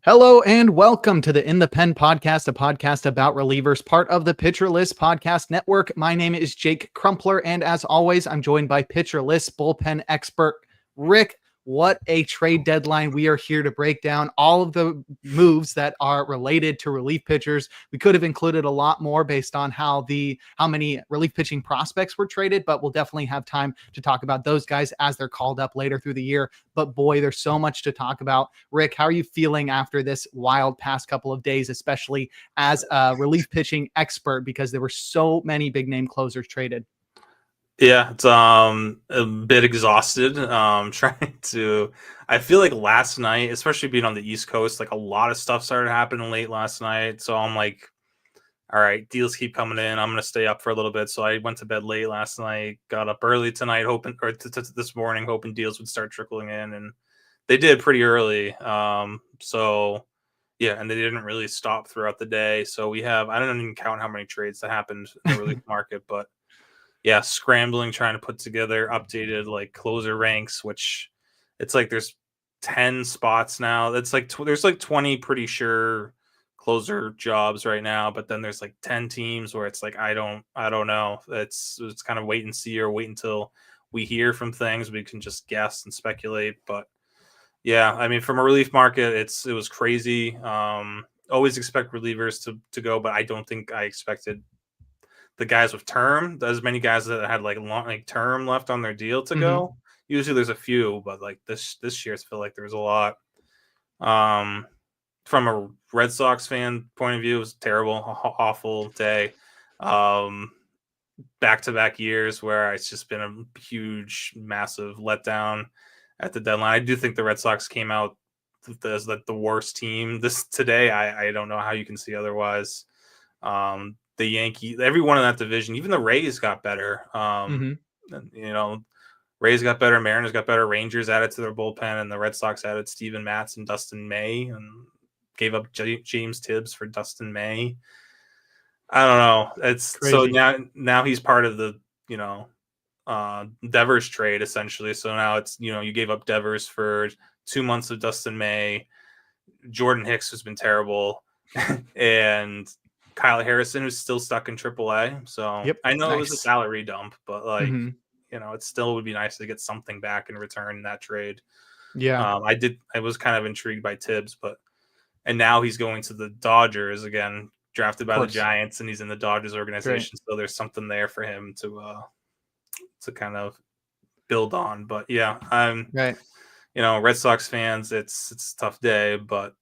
Hello and welcome to the In the Pen podcast, a podcast about relievers, part of the Pitcher List Podcast Network. My name is Jake Crumpler, and as always, I'm joined by Pitcher List bullpen expert Rick. What a trade deadline. We are here to break down all of the moves that are related to relief pitchers. We could have included a lot more based on how many relief pitching prospects were traded, but we'll definitely have time to talk about those guys as they're called up later through the year. But boy, there's so much to talk about. Rick, how are you feeling after this wild past couple of days, especially as a relief pitching expert, because there were so many big name closers traded? Yeah, it's a bit exhausted. I feel like last night, especially being on the East Coast, like a lot of stuff started happening late last night. So I'm like, all right, deals keep coming in. I'm gonna stay up for a little bit. So I went to bed late last night, got up early tonight, this morning, hoping deals would start trickling in, and they did pretty early. So yeah, and they didn't really stop throughout the day. So I don't even count how many trades that happened in the relief market, but yeah, scrambling, trying to put together updated like closer ranks, which it's like there's 10 spots now. That's like there's like 20 pretty sure closer jobs right now, but then there's like 10 teams where it's like I don't know. It's kind of wait and see, or wait until we hear from things. We can just guess and speculate. But yeah, I mean, from a relief market, it was crazy. Always expect relievers to go, but I don't think I expected the guys with term, as many guys that had like term left on their deal to go. Usually there's a few, but like this year I feel like there's a lot. From a Red Sox fan point of view, it was terrible, awful day. Back-to-back years where it's just been a huge, massive letdown at the deadline. I do think the Red Sox came out as like the worst team today. I don't know how you can see otherwise. The Yankees, everyone in that division, even the Rays got better. Rays got better, Mariners got better, Rangers added to their bullpen, and the Red Sox added Steven Matz and Dustin May and gave up James Tibbs for Dustin May. I don't know. It's crazy. So now he's part of the, Devers trade essentially. So now it's, you gave up Devers for 2 months of Dustin May, Jordan Hicks, who's been terrible, and Kyle Harrison, who's still stuck in AAA. So yep, I know It was a salary dump, but like, it still would be nice to get something back in return in that trade. Yeah. I was kind of intrigued by Tibbs, and now he's going to the Dodgers again, drafted by the Giants, and he's in the Dodgers organization. Great. So there's something there for him to kind of build on. But yeah, right. Red Sox fans, it's a tough day, but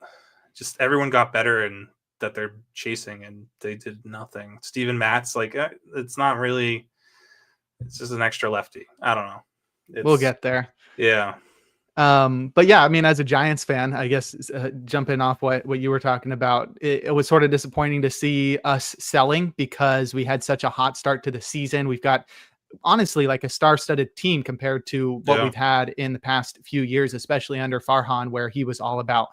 just everyone got better and that they're chasing, and they did nothing. Steven Matz, like, it's not really, it's just an extra lefty. I don't know. We'll get there. Yeah. But yeah, I mean, as a Giants fan, I guess jumping off what you were talking about, it was sort of disappointing to see us selling because we had such a hot start to the season. We've got honestly like a star-studded team compared to what we've had in the past few years, especially under Farhan, where he was all about,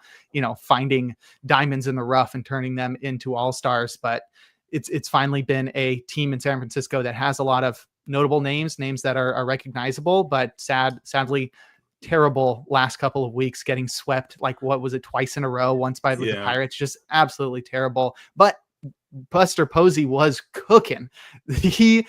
finding diamonds in the rough and turning them into all-stars. But it's finally been a team in San Francisco that has a lot of notable names that are recognizable, but sadly terrible last couple of weeks, getting swept, like, what was it, twice in a row, once by the Pirates, just absolutely terrible. But Buster Posey was cooking. He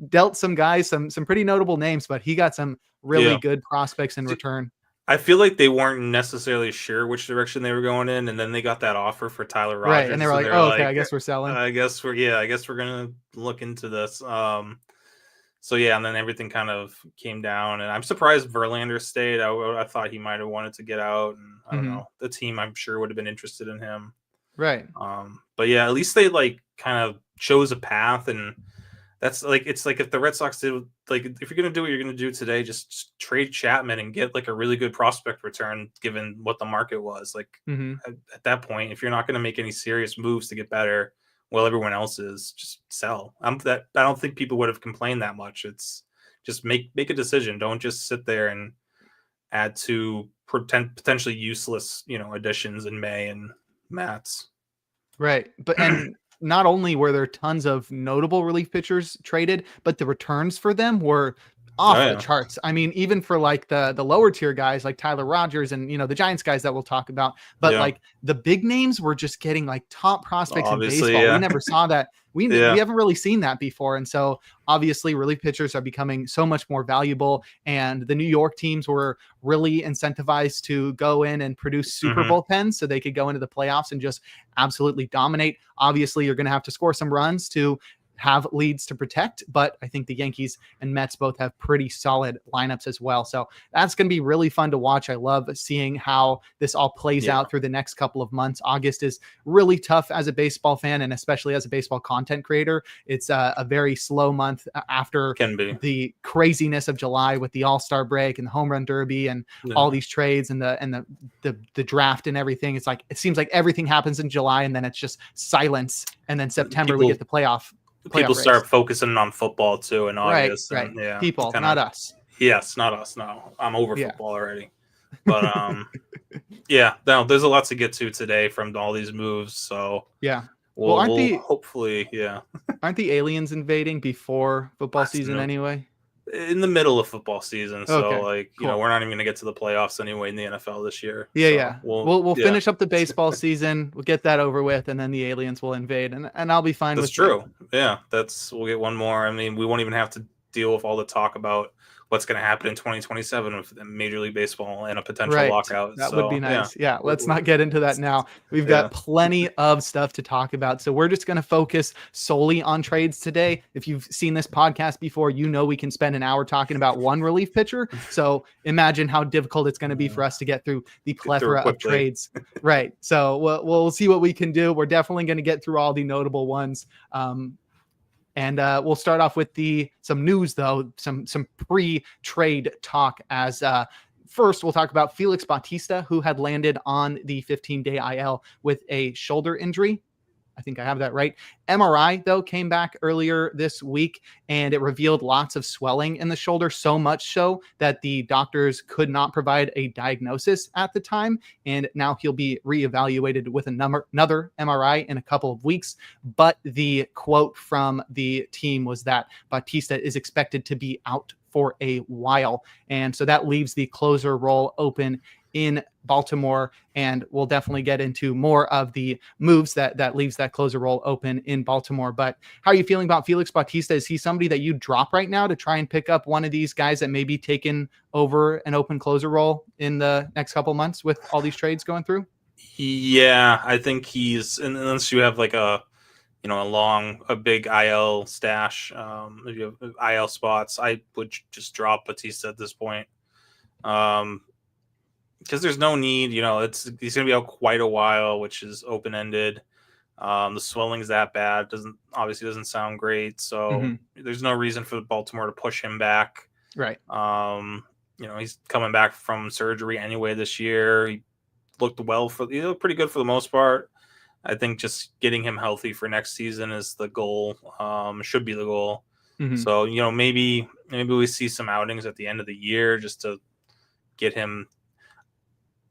dealt some guys some pretty notable names, but he got some really good prospects in return. I feel like they weren't necessarily sure which direction they were going in, and then they got that offer for Tyler Rogers, right? And they were like, "Oh, okay, I guess we're selling. I guess we're gonna look into this." So yeah, and then everything kind of came down, and I'm surprised Verlander stayed. I thought he might have wanted to get out, and I don't know. The team, I'm sure, would have been interested in him. Right. But yeah, at least they like kind of chose a path, and that's like, it's like if the Red Sox did, like, if you're gonna do what you're gonna do today, just trade Chapman and get like a really good prospect return, given what the market was like at that point. If you're not gonna make any serious moves to get better, well, everyone else is, just sell. I don't think people would have complained that much. It's just make a decision. Don't just sit there and add to potentially useless, additions in May and MATZ. Right. But and not only were there tons of notable relief pitchers traded, but the returns for them were off Oh, the yeah. charts. I mean, even for like the lower tier guys like Tyler Rogers and, the Giants guys that we'll talk about, but Yeah. like the big names were just getting like top prospects in Obviously, baseball. We yeah. never saw that. We Yeah. haven't really seen that before. And so obviously relief pitchers are becoming so much more valuable, and the New York teams were really incentivized to go in and produce super Mhm. bullpens so they could go into the playoffs and just absolutely dominate. Obviously you're going to have to score some runs to have leads to protect, but I think the Yankees and Mets both have pretty solid lineups as well. So that's going to be really fun to watch. I love seeing how this all plays Yeah. out through the next couple of months. August is really tough as a baseball fan, and especially as a baseball content creator. It's a very slow month after Can be. the craziness of July with the All-Star break and the home run derby and all Yeah. these trades and the draft and everything. It's like, it seems like everything happens in July and then it's just silence. And then September we get the playoff People race. start focusing on football too in Right, August. right. And yeah, People, kinda, not us. yes, not us. No, I'm over Yeah. football already. But yeah, no, there's a lot to get to today from all these moves. So Yeah. we'll, Well, we'll hopefully, yeah, aren't the aliens invading before football That's season no- anyway? in the middle of football season. So Okay, like, cool. we're not even gonna get to the playoffs anyway in the NFL this year. Yeah, So yeah. We'll finish up the baseball season. We'll get that over with, and then the aliens will invade, and I'll be fine That's with true. Yeah, we'll get one more. I mean, we won't even have to deal with all the talk about what's going to happen in 2027 with Major League Baseball and a potential Right. lockout. That So, would be nice. Yeah. Let's we're- not get into that now. We've Yeah. got plenty of stuff to talk about. So we're just going to focus solely on trades today. If you've seen this podcast before, we can spend an hour talking about one relief pitcher. So imagine how difficult it's going to be for us to get through the plethora of quickly. trades. Right. So we'll see what we can do. We're definitely going to get through all the notable ones. And we'll start off with some news, though, some pre-trade talk. As first, we'll talk about Felix Bautista, who had landed on the 15-day IL with a shoulder injury. I think I have that right. MRI, though, came back earlier this week, and it revealed lots of swelling in the shoulder, so much so that the doctors could not provide a diagnosis at the time. And now he'll be reevaluated with another MRI in a couple of weeks. But the quote from the team was that Bautista is expected to be out for a while. And so that leaves the closer role open in Baltimore, and we'll definitely get into more of the moves that leaves that closer role open in Baltimore. But how are you feeling about Felix Bautista? Is he somebody that you drop right now to try and pick up one of these guys that may be taking over an open closer role in the next couple months with all these trades going through? Yeah, I think unless you have like a big IL stash, if you have IL spots, I would just drop Batista at this point. Because there's no need, he's going to be out quite a while, which is open-ended. The swelling's that bad. Doesn't sound great. So there's no reason for Baltimore to push him back. Right. He's coming back from surgery anyway this year. He looked pretty good for the most part. I think just getting him healthy for next season is the goal. Should be the goal. So, maybe we see some outings at the end of the year just to get him.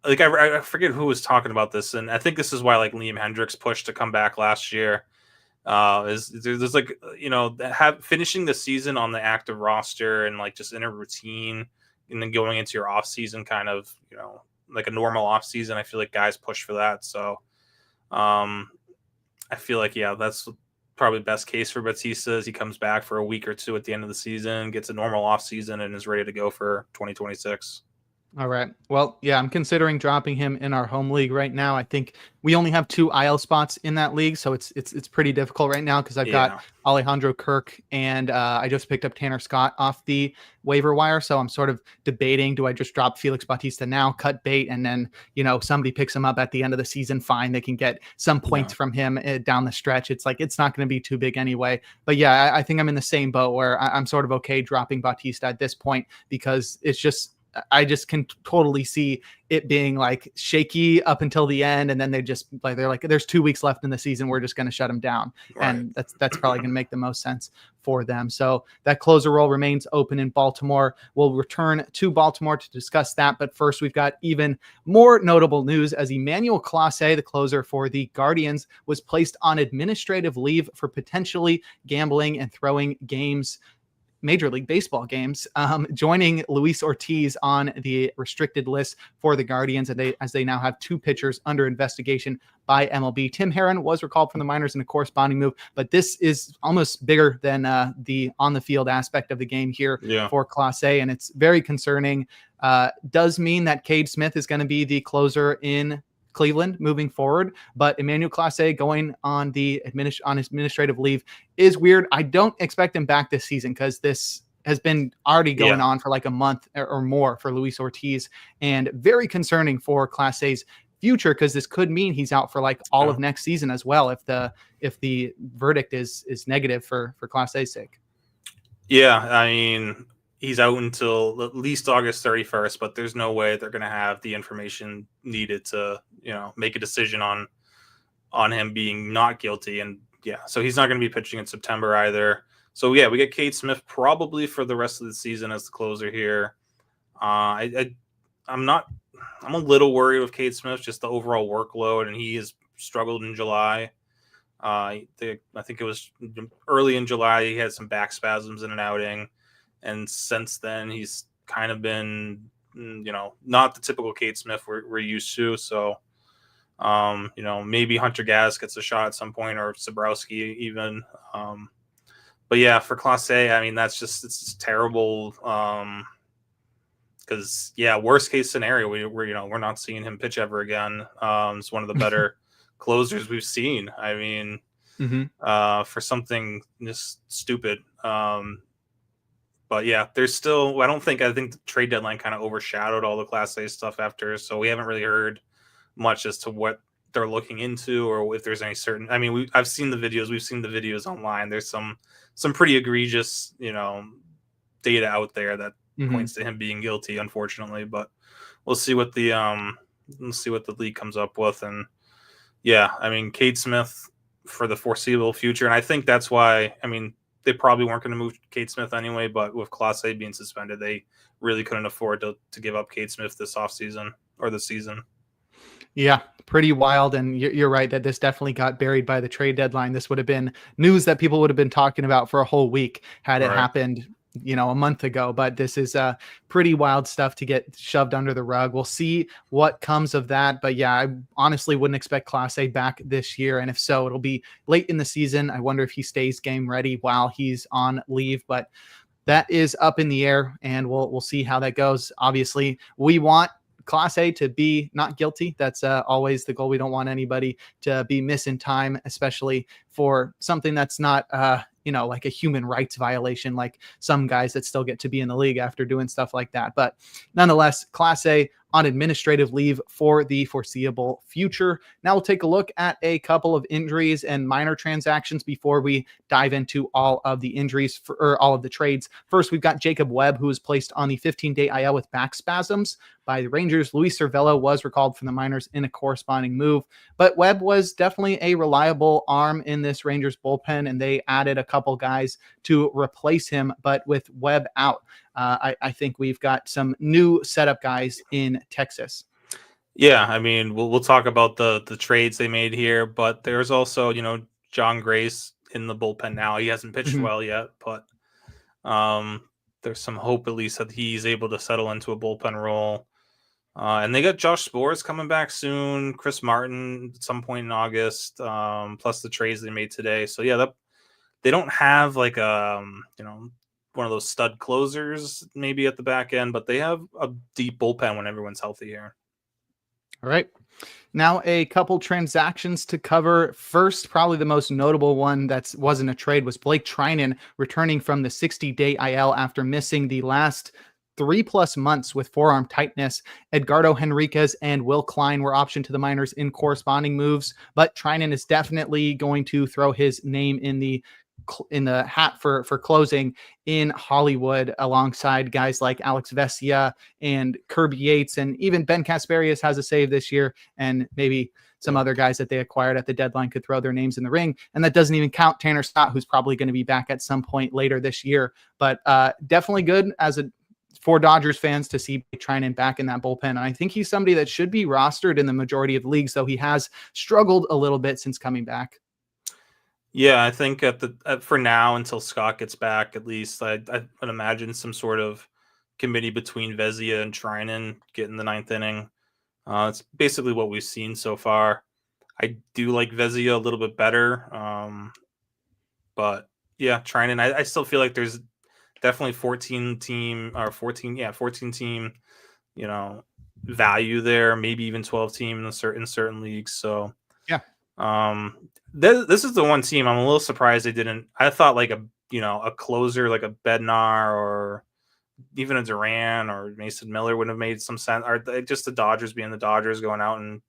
Like I forget who was talking about this, and I think this is why like Liam Hendricks pushed to come back last year. There's like finishing the season on the active roster and like just in a routine, and then going into your off season kind of like a normal off season. I feel like guys push for that, so I feel like that's probably best case for Batista is he comes back for a week or two at the end of the season, gets a normal off season, and is ready to go for 2026. All right. Well, yeah, I'm considering dropping him in our home league right now. I think we only have 2 IL spots in that league, so it's pretty difficult right now because I've got Alejandro Kirk and I just picked up Tanner Scott off the waiver wire. So I'm sort of debating, do I just drop Felix Bautista now, cut bait, and then somebody picks him up at the end of the season? Fine, they can get some points from him down the stretch. It's like it's not going to be too big anyway. But yeah, I think I'm in the same boat where I'm sort of okay dropping Bautista at this point because I just can totally see it being like shaky up until the end. And then they're like, there's 2 weeks left in the season. We're just going to shut them down. Right. And that's probably going to make the most sense for them. So that closer role remains open in Baltimore. We'll return to Baltimore to discuss that. But first, we've got even more notable news as Emmanuel CLASE, the closer for the Guardians, was placed on administrative leave for potentially gambling and throwing games Major League Baseball games, joining Luis Ortiz on the restricted list for the Guardians, and as they now have 2 pitchers under investigation by MLB. Tim Herron was recalled from the minors in a corresponding move, but this is almost bigger than the on the field aspect of the game here for Clase A, and it's very concerning. Does mean that Cade Smith is going to be the closer in Cleveland moving forward, but Emmanuel Clase going on the administrative leave is weird. I don't expect him back this season because this has been already going on for like a month or more for Luis Ortiz, and very concerning for Clase A's future, because this could mean he's out for like all of next season as well if the verdict is negative for Clase A's sake. Yeah, I mean, he's out until at least August 31st, but there's no way they're going to have the information needed to, make a decision on him being not guilty. And so he's not going to be pitching in September either. So we get Cade Smith probably for the rest of the season as the closer here. I'm a little worried with Cade Smith, just the overall workload, and he has struggled in July. I think it was early in July, he had some back spasms in an outing. And since then, he's kind of been, not the typical Cade Smith we're used to. So, maybe Hunter Gass gets a shot at some point, or Sabrowski even. But yeah, for Clase A, I mean, it's just terrible. Because worst case scenario, we're not seeing him pitch ever again. It's one of the better closers we've seen. I mean, for something just stupid. But there's still, I think the trade deadline kind of overshadowed all the Clase A stuff after. So we haven't really heard much as to what they're looking into, or if there's any certain, I mean, I've seen the videos, we've seen the videos online. There's some pretty egregious, data out there that points to him being guilty, unfortunately, but we'll see what the league comes up with. And I mean, Cade Smith for the foreseeable future. And I think that's why, I mean, they probably weren't going to move Cade Smith anyway, but with Clase A being suspended, they really couldn't afford to give up Cade Smith this offseason or the season. Yeah, pretty wild. And you're right that this definitely got buried by the trade deadline. This would have been news that people would have been talking about for a whole week had it happened, a month ago. But this is pretty wild stuff to get shoved under the rug. We'll see what comes of that. But I honestly wouldn't expect Clase A back this year. And if so, it'll be late in the season. I wonder if he stays game ready while he's on leave. But that is up in the air, and we'll see how that goes. Obviously, we want Clase A to be not guilty. That's always the goal. We don't want anybody to be missing time, especially for something that's not like a human rights violation, like some guys that still get to be in the league after doing stuff like that. But nonetheless, Clase A on administrative leave for the foreseeable future. Now we'll take a look at a couple of injuries and minor transactions before we dive into all of the injuries or all of the trades. First, we've got Jacob Webb, who was placed on the 15-day IL with back spasms by the Rangers. Luis Cervello was recalled from the minors in a corresponding move, but Webb was definitely a reliable arm in this Rangers bullpen, and they added a couple guys to replace him. But with Webb out, I think we've got some new setup guys in Texas. Yeah, I mean, we'll talk about the trades they made here, but there's also, John Grace in the bullpen now. He hasn't pitched well yet, but there's some hope at least that he's able to settle into a bullpen role. And they got Josh Spores coming back soon, Chris Martin at some point in August, plus the trades they made today. So they don't have like one of those stud closers maybe at the back end, but they have a deep bullpen when everyone's healthy here. All right. Now a couple transactions to cover. First, probably the most notable one that wasn't a trade was Blake Treinen returning from the 60-day IL after missing the last 3+ months with forearm tightness. Edgardo Henriquez and Will Klein were optioned to the minors in corresponding moves, but Treinen is definitely going to throw his name in the hat for closing in Hollywood alongside guys like Alex Vesia and Kirby Yates, and even Ben Kasperius has a save this year, and maybe some other guys that they acquired at the deadline could throw their names in the ring. And that doesn't even count Tanner Scott, who's probably going to be back at some point later this year. But definitely good for Dodgers fans to see Treinen back in that bullpen. And I think he's somebody that should be rostered in the majority of leagues, though he has struggled a little bit since coming back. Yeah, I think for now until Scott gets back, at least I would imagine some sort of committee between Vezia and Trinan getting the ninth inning. It's basically what we've seen so far. I do like Vezia a little bit better, but yeah, Trinan. I still feel like there's definitely 14 team or 14 team, you know, value there. Maybe even 12 team in certain leagues. So Yeah. This is the one team I'm a little surprised they didn't. I thought like a closer like a Bednar or even a Duran or Mason Miller would have made some sense. Or just the Dodgers being the Dodgers going out and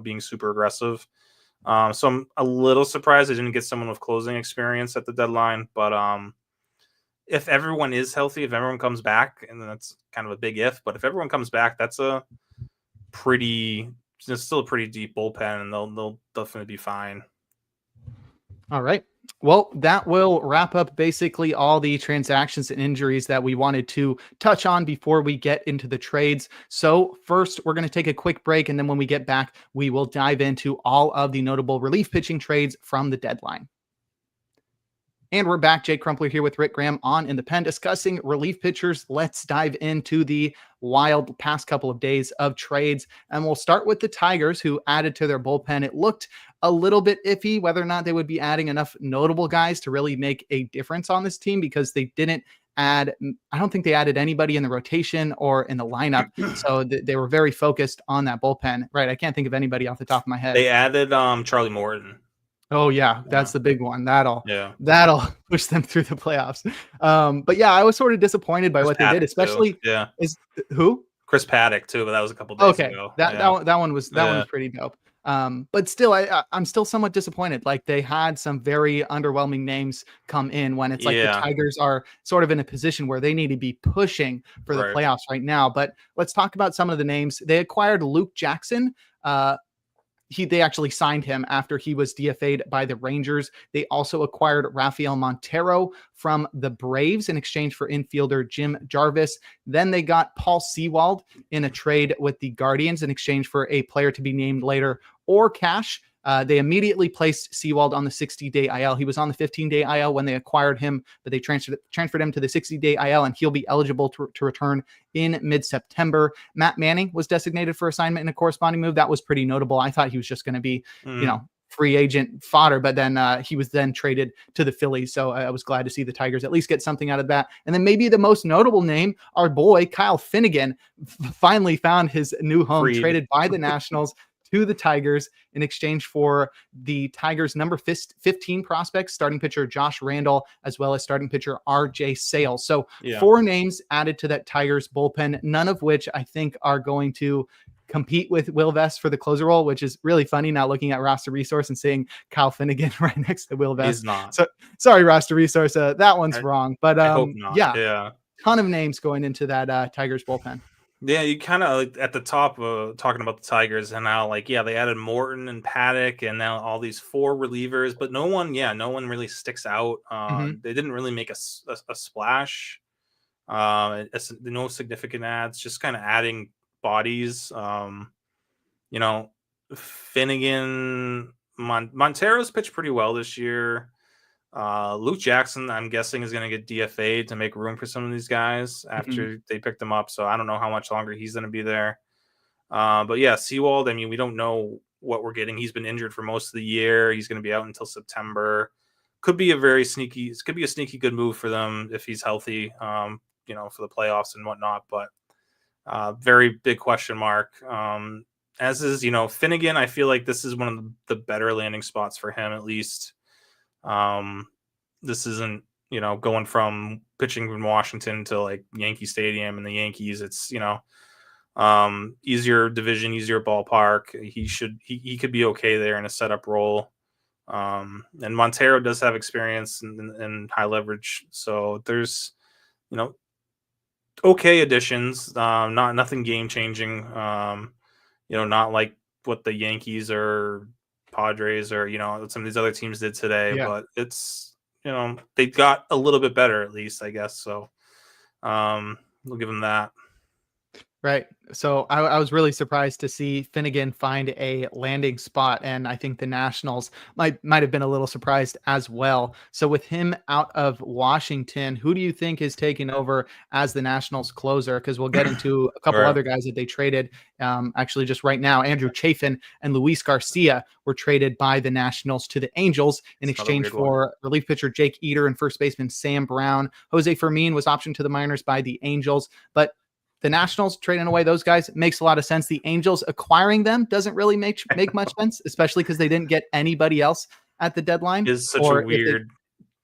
being super aggressive. So I'm a little surprised they didn't get someone with closing experience at the deadline. But if everyone is healthy, if everyone comes back, and that's kind of a big if, but if everyone comes back, that's it's still a pretty deep bullpen, and they'll definitely be fine. All right. Well, that will wrap up basically all the transactions and injuries that we wanted to touch on before we get into the trades. So first, we're going to take a quick break. And then when we get back, we will dive into all of the notable relief pitching trades from the deadline. And we're back. Jake Crumpler here with Rick Graham on In the Pen discussing relief pitchers. Let's dive into the wild past couple of days of trades. And we'll start with the Tigers, who added to their bullpen. It looked a little bit iffy whether or not they would be adding enough notable guys to really make a difference on this team, because they didn't I don't think they added anybody in the rotation or in the lineup. So they were very focused on that bullpen. Right. I can't think of anybody off the top of my head. They added Charlie Morton. Oh yeah, that's the big one. That'll push them through the playoffs. But yeah, I was sort of disappointed by what they did, especially who? Chris Paddock too, but that was a couple days ago. That one was pretty dope. But still, I'm still somewhat disappointed. Like, they had some very underwhelming names come in when it's like the Tigers are sort of in a position where they need to be pushing for the playoffs right now. But let's talk about some of the names. They acquired Luke Jackson. They actually signed him after he was DFA'd by the Rangers. They also acquired Rafael Montero from the Braves in exchange for infielder Jim Jarvis. Then they got Paul Sewald in a trade with the Guardians in exchange for a player to be named later or cash. They immediately placed Sewald on the 60-day IL. He was on the 15-day IL when they acquired him, but they transferred him to the 60-day IL, and he'll be eligible to return in mid-September. Matt Manning was designated for assignment in a corresponding move. That was pretty notable. I thought he was just going to be, free agent fodder, but then he was then traded to the Phillies. So I was glad to see the Tigers at least get something out of that. And then maybe the most notable name, our boy Kyle Finnegan, finally found his new home, traded by the Nationals to the Tigers in exchange for the Tigers' number 15 prospects, starting pitcher Josh Randall, as well as starting pitcher RJ Sales. So 4 names added to that Tigers bullpen, none of which I think are going to compete with Will Vest for the closer role, which is really funny now looking at roster resource and seeing Kyle Finnegan right next to Will Vest. He's not. So sorry, roster resource. That one's wrong. But I hope not. Yeah. Ton of names going into that Tigers bullpen. Yeah, you kind of like at the top talking about the Tigers and now they added Morton and Paddock and now all these 4 relievers, but no one really sticks out. They didn't really make a splash. No significant ads, just kind of adding bodies. Finnegan, Montero's pitched pretty well this year. Luke Jackson, I'm guessing, is going to get DFA'd to make room for some of these guys after they picked him up. So I don't know how much longer he's going to be there. But yeah, Sewald, I mean, we don't know what we're getting. He's been injured for most of the year. He's going to be out until September. Could be a sneaky good move for them if he's healthy, for the playoffs and whatnot. But very big question mark. As is, Finnegan, I feel like this is one of the better landing spots for him, at least. This isn't, going from pitching in Washington to like Yankee Stadium and the Yankees. It's, easier division, easier ballpark. He could be okay there in a setup role. And Montero does have experience in high leverage. So there's, okay additions, nothing game changing. Not like what the Yankees or Padres or some of these other teams did today, but it's they got a little bit better at least, I guess. So we'll give them that. Right. So I was really surprised to see Finnegan find a landing spot, and I think the Nationals might have been a little surprised as well. So with him out of Washington, who do you think is taking over as the Nationals closer? Because we'll get into a couple Right. other guys that they traded. Actually, just right now, Andrew Chafin and Luis Garcia were traded by the Nationals to the Angels in It's another exchange weird one. for relief pitcher Jake Eater and first baseman Sam Brown. Jose Fermin was optioned to the minors by the Angels, but the Nationals trading away those guys makes a lot of sense. The Angels acquiring them doesn't really make much sense, especially because they didn't get anybody else at the deadline. Is such a Or if they, weird.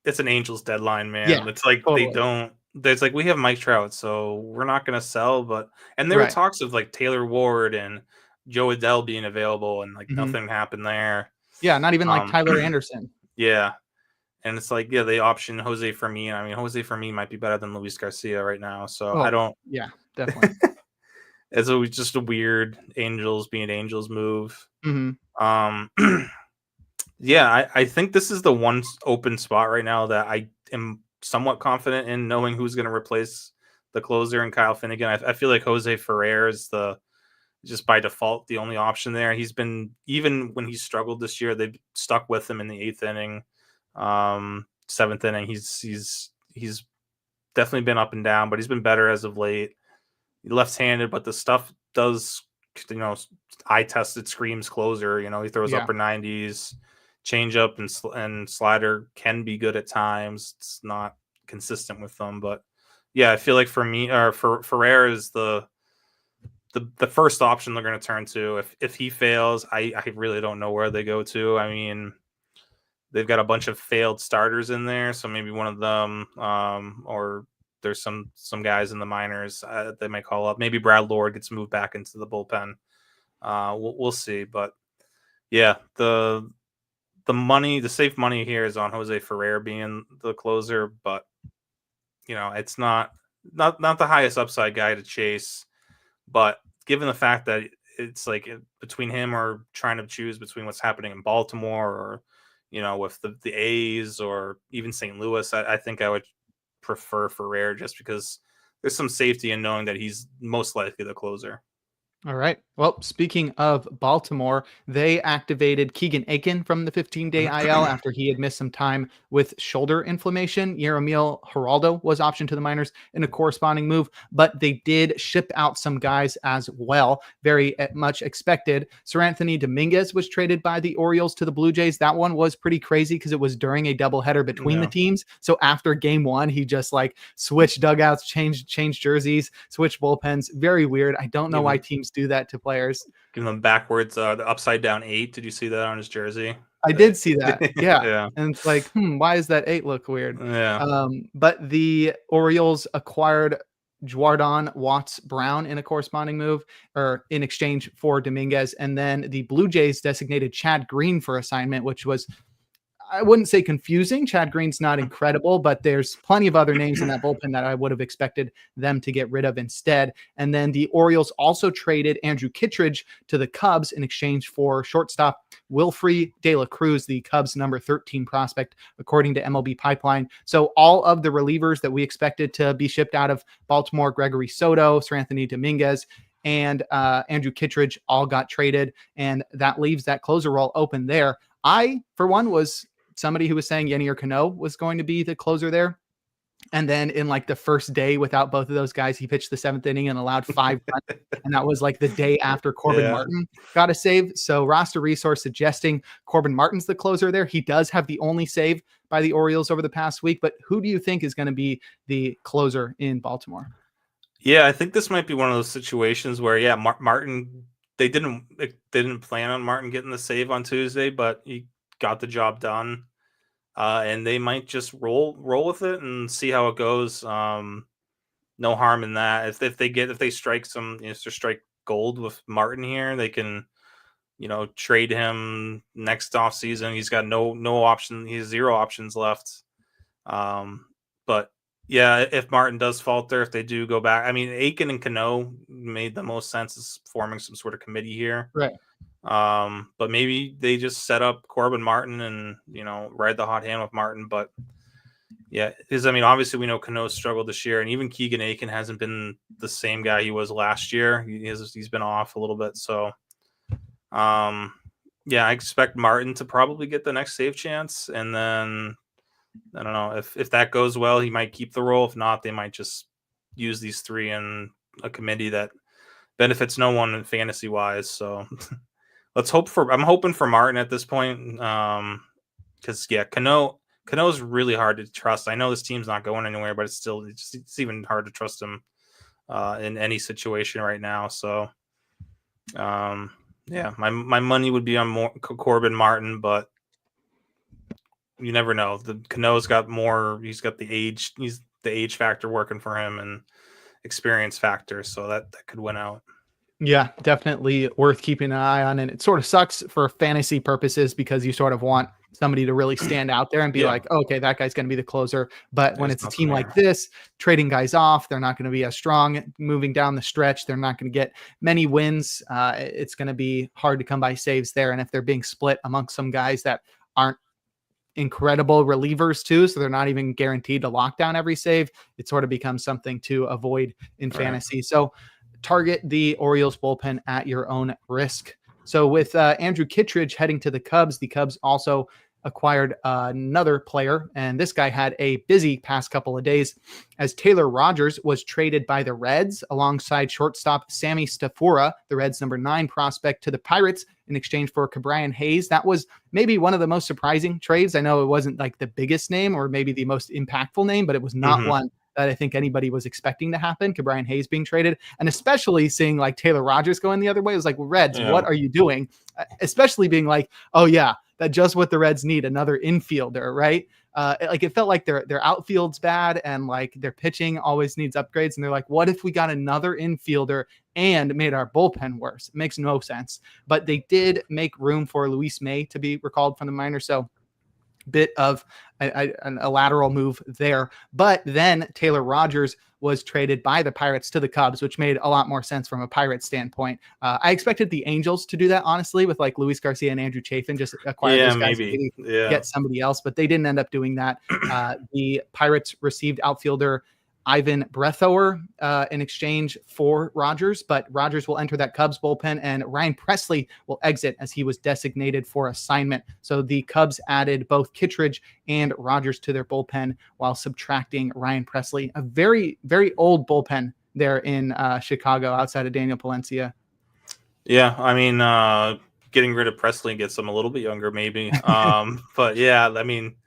It's an Angels deadline, yeah, man. It's like they totally don't. It's like we have Mike Trout, so we're not gonna sell. But and there were right. talks of like Taylor Ward and Joe Adell being available, and like Mhm. nothing happened there. Yeah, not even like Um, Tyler Anderson. yeah, and it's like yeah, they option Jose Fermin. I mean, Jose Fermin might be better than Luis Garcia right now. So I Oh, don't. yeah, definitely. It's always just a weird Angels being Angels move. Mhm. Um, yeah, I think this is the one open spot right now that I am somewhat confident in knowing who's going to replace the closer and Kyle Finnegan. I feel like Jose Ferrer is the just by default the only option there. He's been even when he struggled this year, they've stuck with him in the 8th inning, 7th inning. He's definitely been up and down, but he's been better as of late. Left-handed, but the stuff does, you know, eye tested screams closer. You know, he throws Yeah. upper 90s, changeup and slider can be good at times. It's not consistent with them, but yeah, I feel like for me or for Ferrer is the first option they're going to turn to. If he fails, I really don't know where they go to. I mean, they've got a bunch of failed starters in there, so maybe one of them, or there's some guys in the minors they might call up. Maybe Brad Lord gets moved back into the bullpen. We'll see, but yeah, the safe money here is on Jose Ferrer being the closer, but you know it's not the highest upside guy to chase. But given the fact that it's like between him or trying to choose between what's happening in Baltimore or, you know, with the A's or even St. Louis, I think I would prefer Ferrer just because there's some safety in knowing that he's most likely the closer. All right. Well, speaking of Baltimore, they activated Keegan Aiken from the 15-day IL after he had missed some time with shoulder inflammation. Yeromil Geraldo was optioned to the minors in a corresponding move, but they did ship out some guys as well. Very much expected. Sir Anthony Dominguez was traded by the Orioles to the Blue Jays. That one was pretty crazy because it was during a doubleheader between the teams. So after game one, he just like switched dugouts, changed jerseys, switched bullpens. Very weird. I don't know why teams do that to players. Giving them backwards, the upside down 8. Did you see that on his jersey? I did see that. Yeah. Yeah. And it's like, why does that 8 look weird? Yeah. But the Orioles acquired Jordan Watts Brown in a corresponding move or in exchange for Dominguez. And then the Blue Jays designated Chad Green for assignment, which was, I wouldn't say confusing. Chad Green's not incredible, but there's plenty of other names in that bullpen that I would have expected them to get rid of instead. And then the Orioles also traded Andrew Kittredge to the Cubs in exchange for shortstop Wilfrey De La Cruz, the Cubs number 13 prospect, according to MLB Pipeline. So all of the relievers that we expected to be shipped out of Baltimore, Gregory Soto, Sir Anthony Dominguez, and Andrew Kittredge all got traded. And that leaves that closer role open there. I, for one, was somebody who was saying Yennier Cano was going to be the closer there. And then in like the first day without both of those guys, he pitched the 7th inning and allowed 5 runs. And that was like the day after Corbin Martin got a save. So roster resource suggesting Corbin Martin's the closer there. He does have the only save by the Orioles over the past week. But who do you think is going to be the closer in Baltimore? Yeah, I think this might be one of those situations where, yeah, Martin, they didn't plan on Martin getting the save on Tuesday, but he got the job done. And they might just roll with it and see how it goes. No harm in that. If they strike some, you know, strike gold with Martin here, they can, you know, trade him next off season. He's got no option. He has 0 options left. But yeah, if Martin does falter, if they do go back, I mean, Aiken and Cano made the most sense as forming some sort of committee here. Right. But maybe they just set up Corbin Martin and, you know, ride the hot hand with Martin. But Yeah, because I mean, obviously we know Cano's struggled this year, and even Keegan Aiken hasn't been the same guy he was last year. He's been off a little bit, so yeah, I expect Martin to probably get the next save chance, and then I don't know if that goes well, he might keep the role. If not, they might just use these three in a committee that benefits no one fantasy wise. So let's hope for. I'm hoping for Martin at this point, because yeah, Cano's really hard to trust. I know this team's not going anywhere, but it's even hard to trust him in any situation right now. So yeah, my money would be on Corbin Martin, but you never know. The Cano's got more. He's got the age factor working for him and experience factor, so that could win out. Yeah, definitely worth keeping an eye on. And it sort of sucks for fantasy purposes because you sort of want somebody to really stand out there and be like, okay, that guy's going to be the closer. But when it's a team like this, trading guys off, they're not going to be as strong moving down the stretch. They're not going to get many wins. It's going to be hard to come by saves there. And if they're being split amongst some guys that aren't incredible relievers too, so they're not even guaranteed to lock down every save, it sort of becomes something to avoid in fantasy. So target the Orioles bullpen at your own risk. So with Andrew Kittredge heading to the Cubs also acquired another player, and this guy had a busy past couple of days as Taylor Rogers was traded by the Reds alongside shortstop Sammy Stafura, the Reds' number 9 prospect, to the Pirates in exchange for Ke'Bryan Hayes. That was maybe one of the most surprising trades. I know it wasn't like the biggest name or maybe the most impactful name, but it was not one that I think anybody was expecting to happen. Ke'Bryan Hayes being traded, and especially seeing like Taylor Rogers going the other way. It was like, well, Reds, what are you doing? Especially being like, oh yeah, that's just what the Reds need, another infielder, right? Like it felt like their outfield's bad and like their pitching always needs upgrades. And they're like, what if we got another infielder and made our bullpen worse? It makes no sense. But they did make room for Luis May to be recalled from the minors. So bit of a lateral move there. But then Taylor Rogers was traded by the Pirates to the Cubs, which made a lot more sense from a Pirates standpoint. I expected the Angels to do that, honestly, with like Luis Garcia and Andrew Chafin, just acquire those guys, maybe get somebody else, but they didn't end up doing that. The Pirates received outfielder Ivan Breathower in exchange for Rogers, but Rogers will enter that Cubs bullpen and Ryan Presley will exit as he was designated for assignment. So the Cubs added both Kittredge and Rogers to their bullpen while subtracting Ryan Presley, a very, very old bullpen there in Chicago outside of Daniel Palencia. Yeah, I mean, getting rid of Presley gets them a little bit younger, maybe. But yeah, I mean,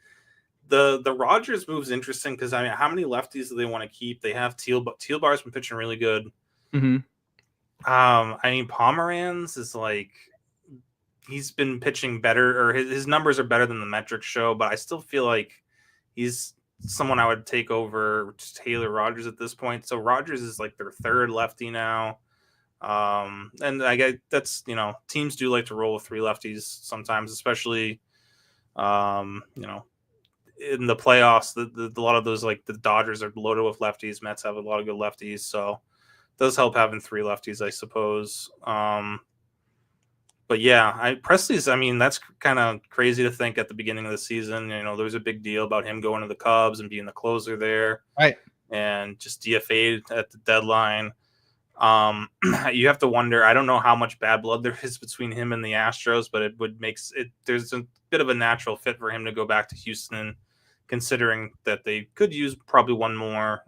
the Rogers move is interesting because I mean, how many lefties do they want to keep? They have Tealbar's been pitching really good. I mean, Pomeranz is like, he's been pitching better, or his numbers are better than the metrics show, but I still feel like he's someone I would take over Taylor Rogers at this point. So Rogers is like their third lefty now. And I get that's, you know, teams do like to roll with 3 lefties sometimes, especially, you know, in the playoffs. A lot of those, like the Dodgers are loaded with lefties. Mets have a lot of good lefties, so it does help having 3 lefties, I suppose. But yeah, Presley's, I mean, that's kind of crazy to think at the beginning of the season. You know, there was a big deal about him going to the Cubs and being the closer there, right? And just DFA'd at the deadline. You have to wonder, I don't know how much bad blood there is between him and the Astros, but it would make it, there's a bit of a natural fit for him to go back to Houston, considering that they could use probably one more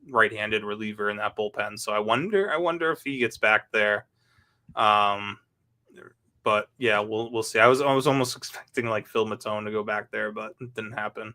right-handed reliever in that bullpen. So I wonder if he gets back there. But yeah, we'll see. I was almost expecting like Phil Matone to go back there, but it didn't happen.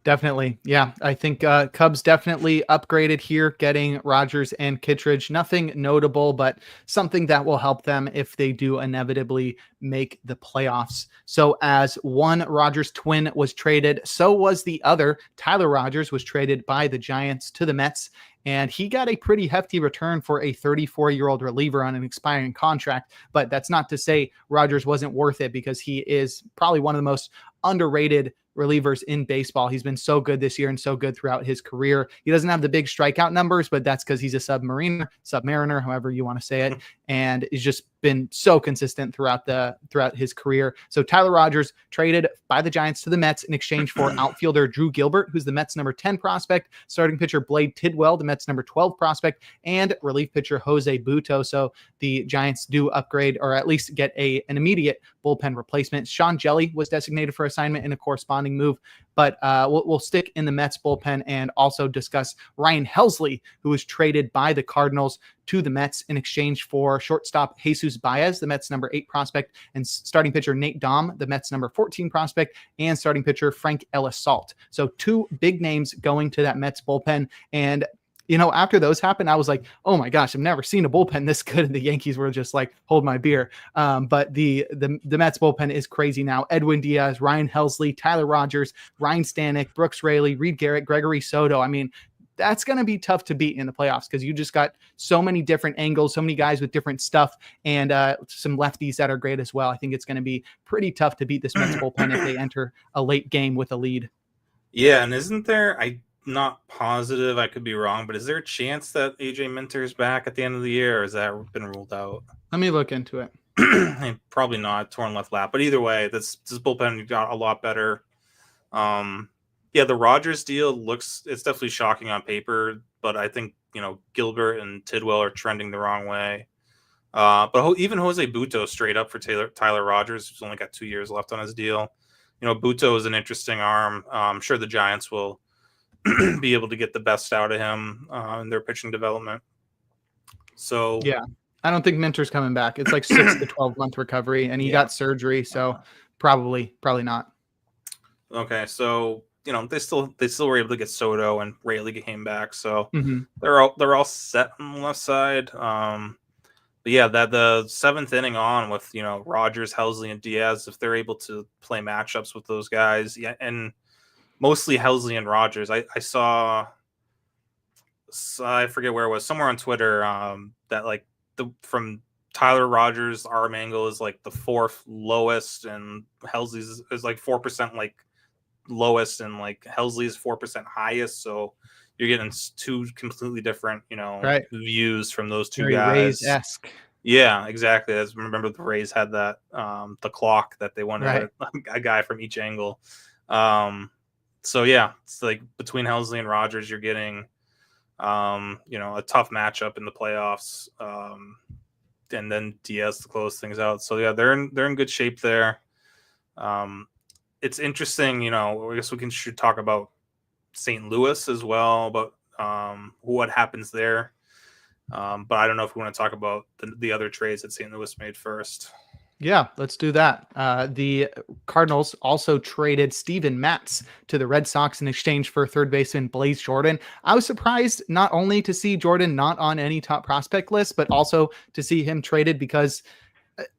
Definitely. Yeah. I think Cubs definitely upgraded here, getting Rogers and Kittredge. Nothing notable, but something that will help them if they do inevitably make the playoffs. So as one Rogers twin was traded, so was the other. Tyler Rogers was traded by the Giants to the Mets, and he got a pretty hefty return for a 34-year-old reliever on an expiring contract. But that's not to say Rogers wasn't worth it, because he is probably one of the most underrated relievers in baseball. He's been so good this year and so good throughout his career. He doesn't have the big strikeout numbers, but that's because he's a submariner, however you want to say it. And he's just been so consistent throughout his career. So Tyler Rogers traded by the Giants to the Mets in exchange for outfielder Drew Gilbert, who's the Mets number 10 prospect, starting pitcher Blade Tidwell, the Mets number 12 prospect, and relief pitcher Jose Butto. So the Giants do upgrade, or at least get an immediate bullpen replacement. Sean Jelly was designated for assignment in a corresponding move, but we'll stick in the Mets bullpen and also discuss Ryan Helsley, who was traded by the Cardinals to the Mets in exchange for shortstop Jesus Baez, the Mets number 8 prospect, and starting pitcher Nate Dahm, the Mets number 14 prospect, and starting pitcher Frank Ellis-Salt. So 2 big names going to that Mets bullpen. And after those happened, I was like, oh my gosh, I've never seen a bullpen this good. And the Yankees were just like, hold my beer. But the Mets bullpen is crazy now. Edwin Diaz, Ryan Helsley, Tyler Rogers, Ryan Stanek, Brooks Raley, Reed Garrett, Gregory Soto. I mean, that's going to be tough to beat in the playoffs because you just got so many different angles, so many guys with different stuff, and some lefties that are great as well. I think it's going to be pretty tough to beat this Mets bullpen if they enter a late game with a lead. Yeah, and isn't there, I'm not positive, I could be wrong, but is there a chance that AJ Minter's back at the end of the year, or has that been ruled out? Let me look into it. Probably not, torn left lat, but either way, this bullpen got a lot better. Yeah, the Rogers deal it's definitely shocking on paper, but I think, Gilbert and Tidwell are trending the wrong way. But even Jose Butto straight up for Tyler Rogers, who's only got 2 years left on his deal. Butto is an interesting arm. I'm sure the Giants will be able to get the best out of him in their pitching development. So yeah, I don't think Minter's coming back. It's like 6 to 12 month recovery, and he got surgery, so probably not. Okay, so they still were able to get Soto, and Raley came back, so Mm-hmm. they're all set on the left side. But yeah, that the 7th inning on with Rogers, Helsley, and Diaz, if they're able to play matchups with those guys, yeah, and mostly Helsley and Rogers. I saw, I forget where it was, somewhere on Twitter, that like from Tyler Rogers' arm angle is like the 4th lowest, and Helsley's is like 4% like lowest, and like Helsley's 4% highest. So you're getting 2 completely different, views from those 2 guys. Rays-esque. Yeah, exactly. I remember the Rays had that the clock that they wanted a guy from each angle. So yeah, it's like between Helsley and Rogers, you're getting a tough matchup in the playoffs. And then Diaz to close things out. So yeah, they're in good shape there. It's interesting, I guess we should talk about St. Louis as well, but what happens there. But I don't know if we want to talk about the other trades that St. Louis made first. Yeah, let's do that. The Cardinals also traded Steven Matz to the Red Sox in exchange for third baseman Blaze Jordan. I was surprised not only to see Jordan not on any top prospect list, but also to see him traded because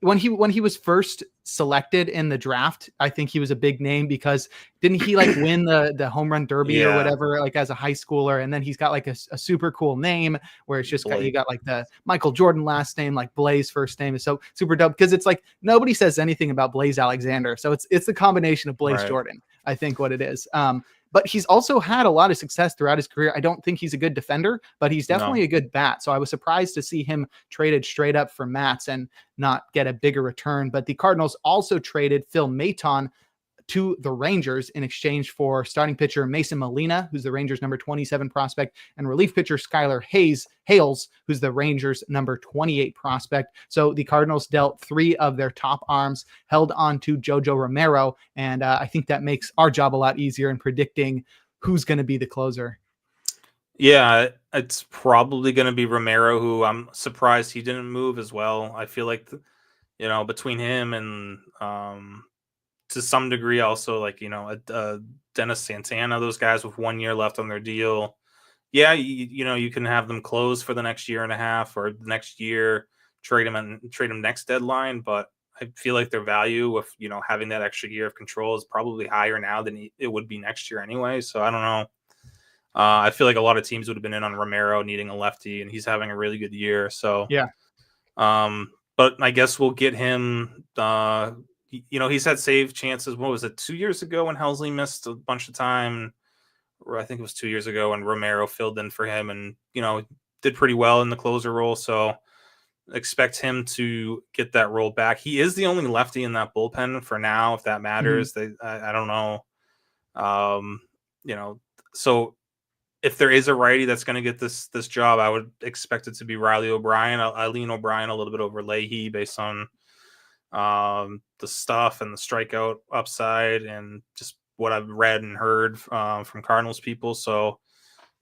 when he was first selected in the draft, I think he was a big name because didn't he like win the home run derby or whatever, like as a high schooler? And then he's got like a super cool name where it's just you got like the Michael Jordan last name, like Blaze first name is so super dope because it's like nobody says anything about Blaze Alexander. So it's the combination of Blaze Jordan, I think what it is. But he's also had a lot of success throughout his career. I don't think he's a good defender, but he's definitely a good bat. So I was surprised to see him traded straight up for Matz and not get a bigger return. But the Cardinals also traded Phil Maton to the Rangers in exchange for starting pitcher Mason Molina, who's the Rangers number 27 prospect, and relief pitcher Skylar Hales, who's the Rangers number 28 prospect. So the Cardinals dealt 3 of their top arms, held on to Jojo Romero, and I think that makes our job a lot easier in predicting who's going to be the closer. Yeah, it's probably going to be Romero, who I'm surprised he didn't move as well. I feel like, between him and to some degree also like, Dennis Santana, those guys with 1 year left on their deal. Yeah, you can have them close for the next year and a half or the next year, trade them next deadline. But I feel like their value of, having that extra year of control is probably higher now than it would be next year anyway. So I don't know. I feel like a lot of teams would have been in on Romero needing a lefty, and he's having a really good year. So yeah. But I guess we'll get him, he's had save chances. What was it, 2 years ago when Helsley missed a bunch of time? Or I think it was 2 years ago when Romero filled in for him and, did pretty well in the closer role. So expect him to get that role back. He is the only lefty in that bullpen for now, if that matters. I don't know. So if there is a righty that's going to get this job, I would expect it to be Riley O'Brien. I lean O'Brien a little bit over Leahy based on the stuff and the strikeout upside and just what I've read and heard from Cardinals people. So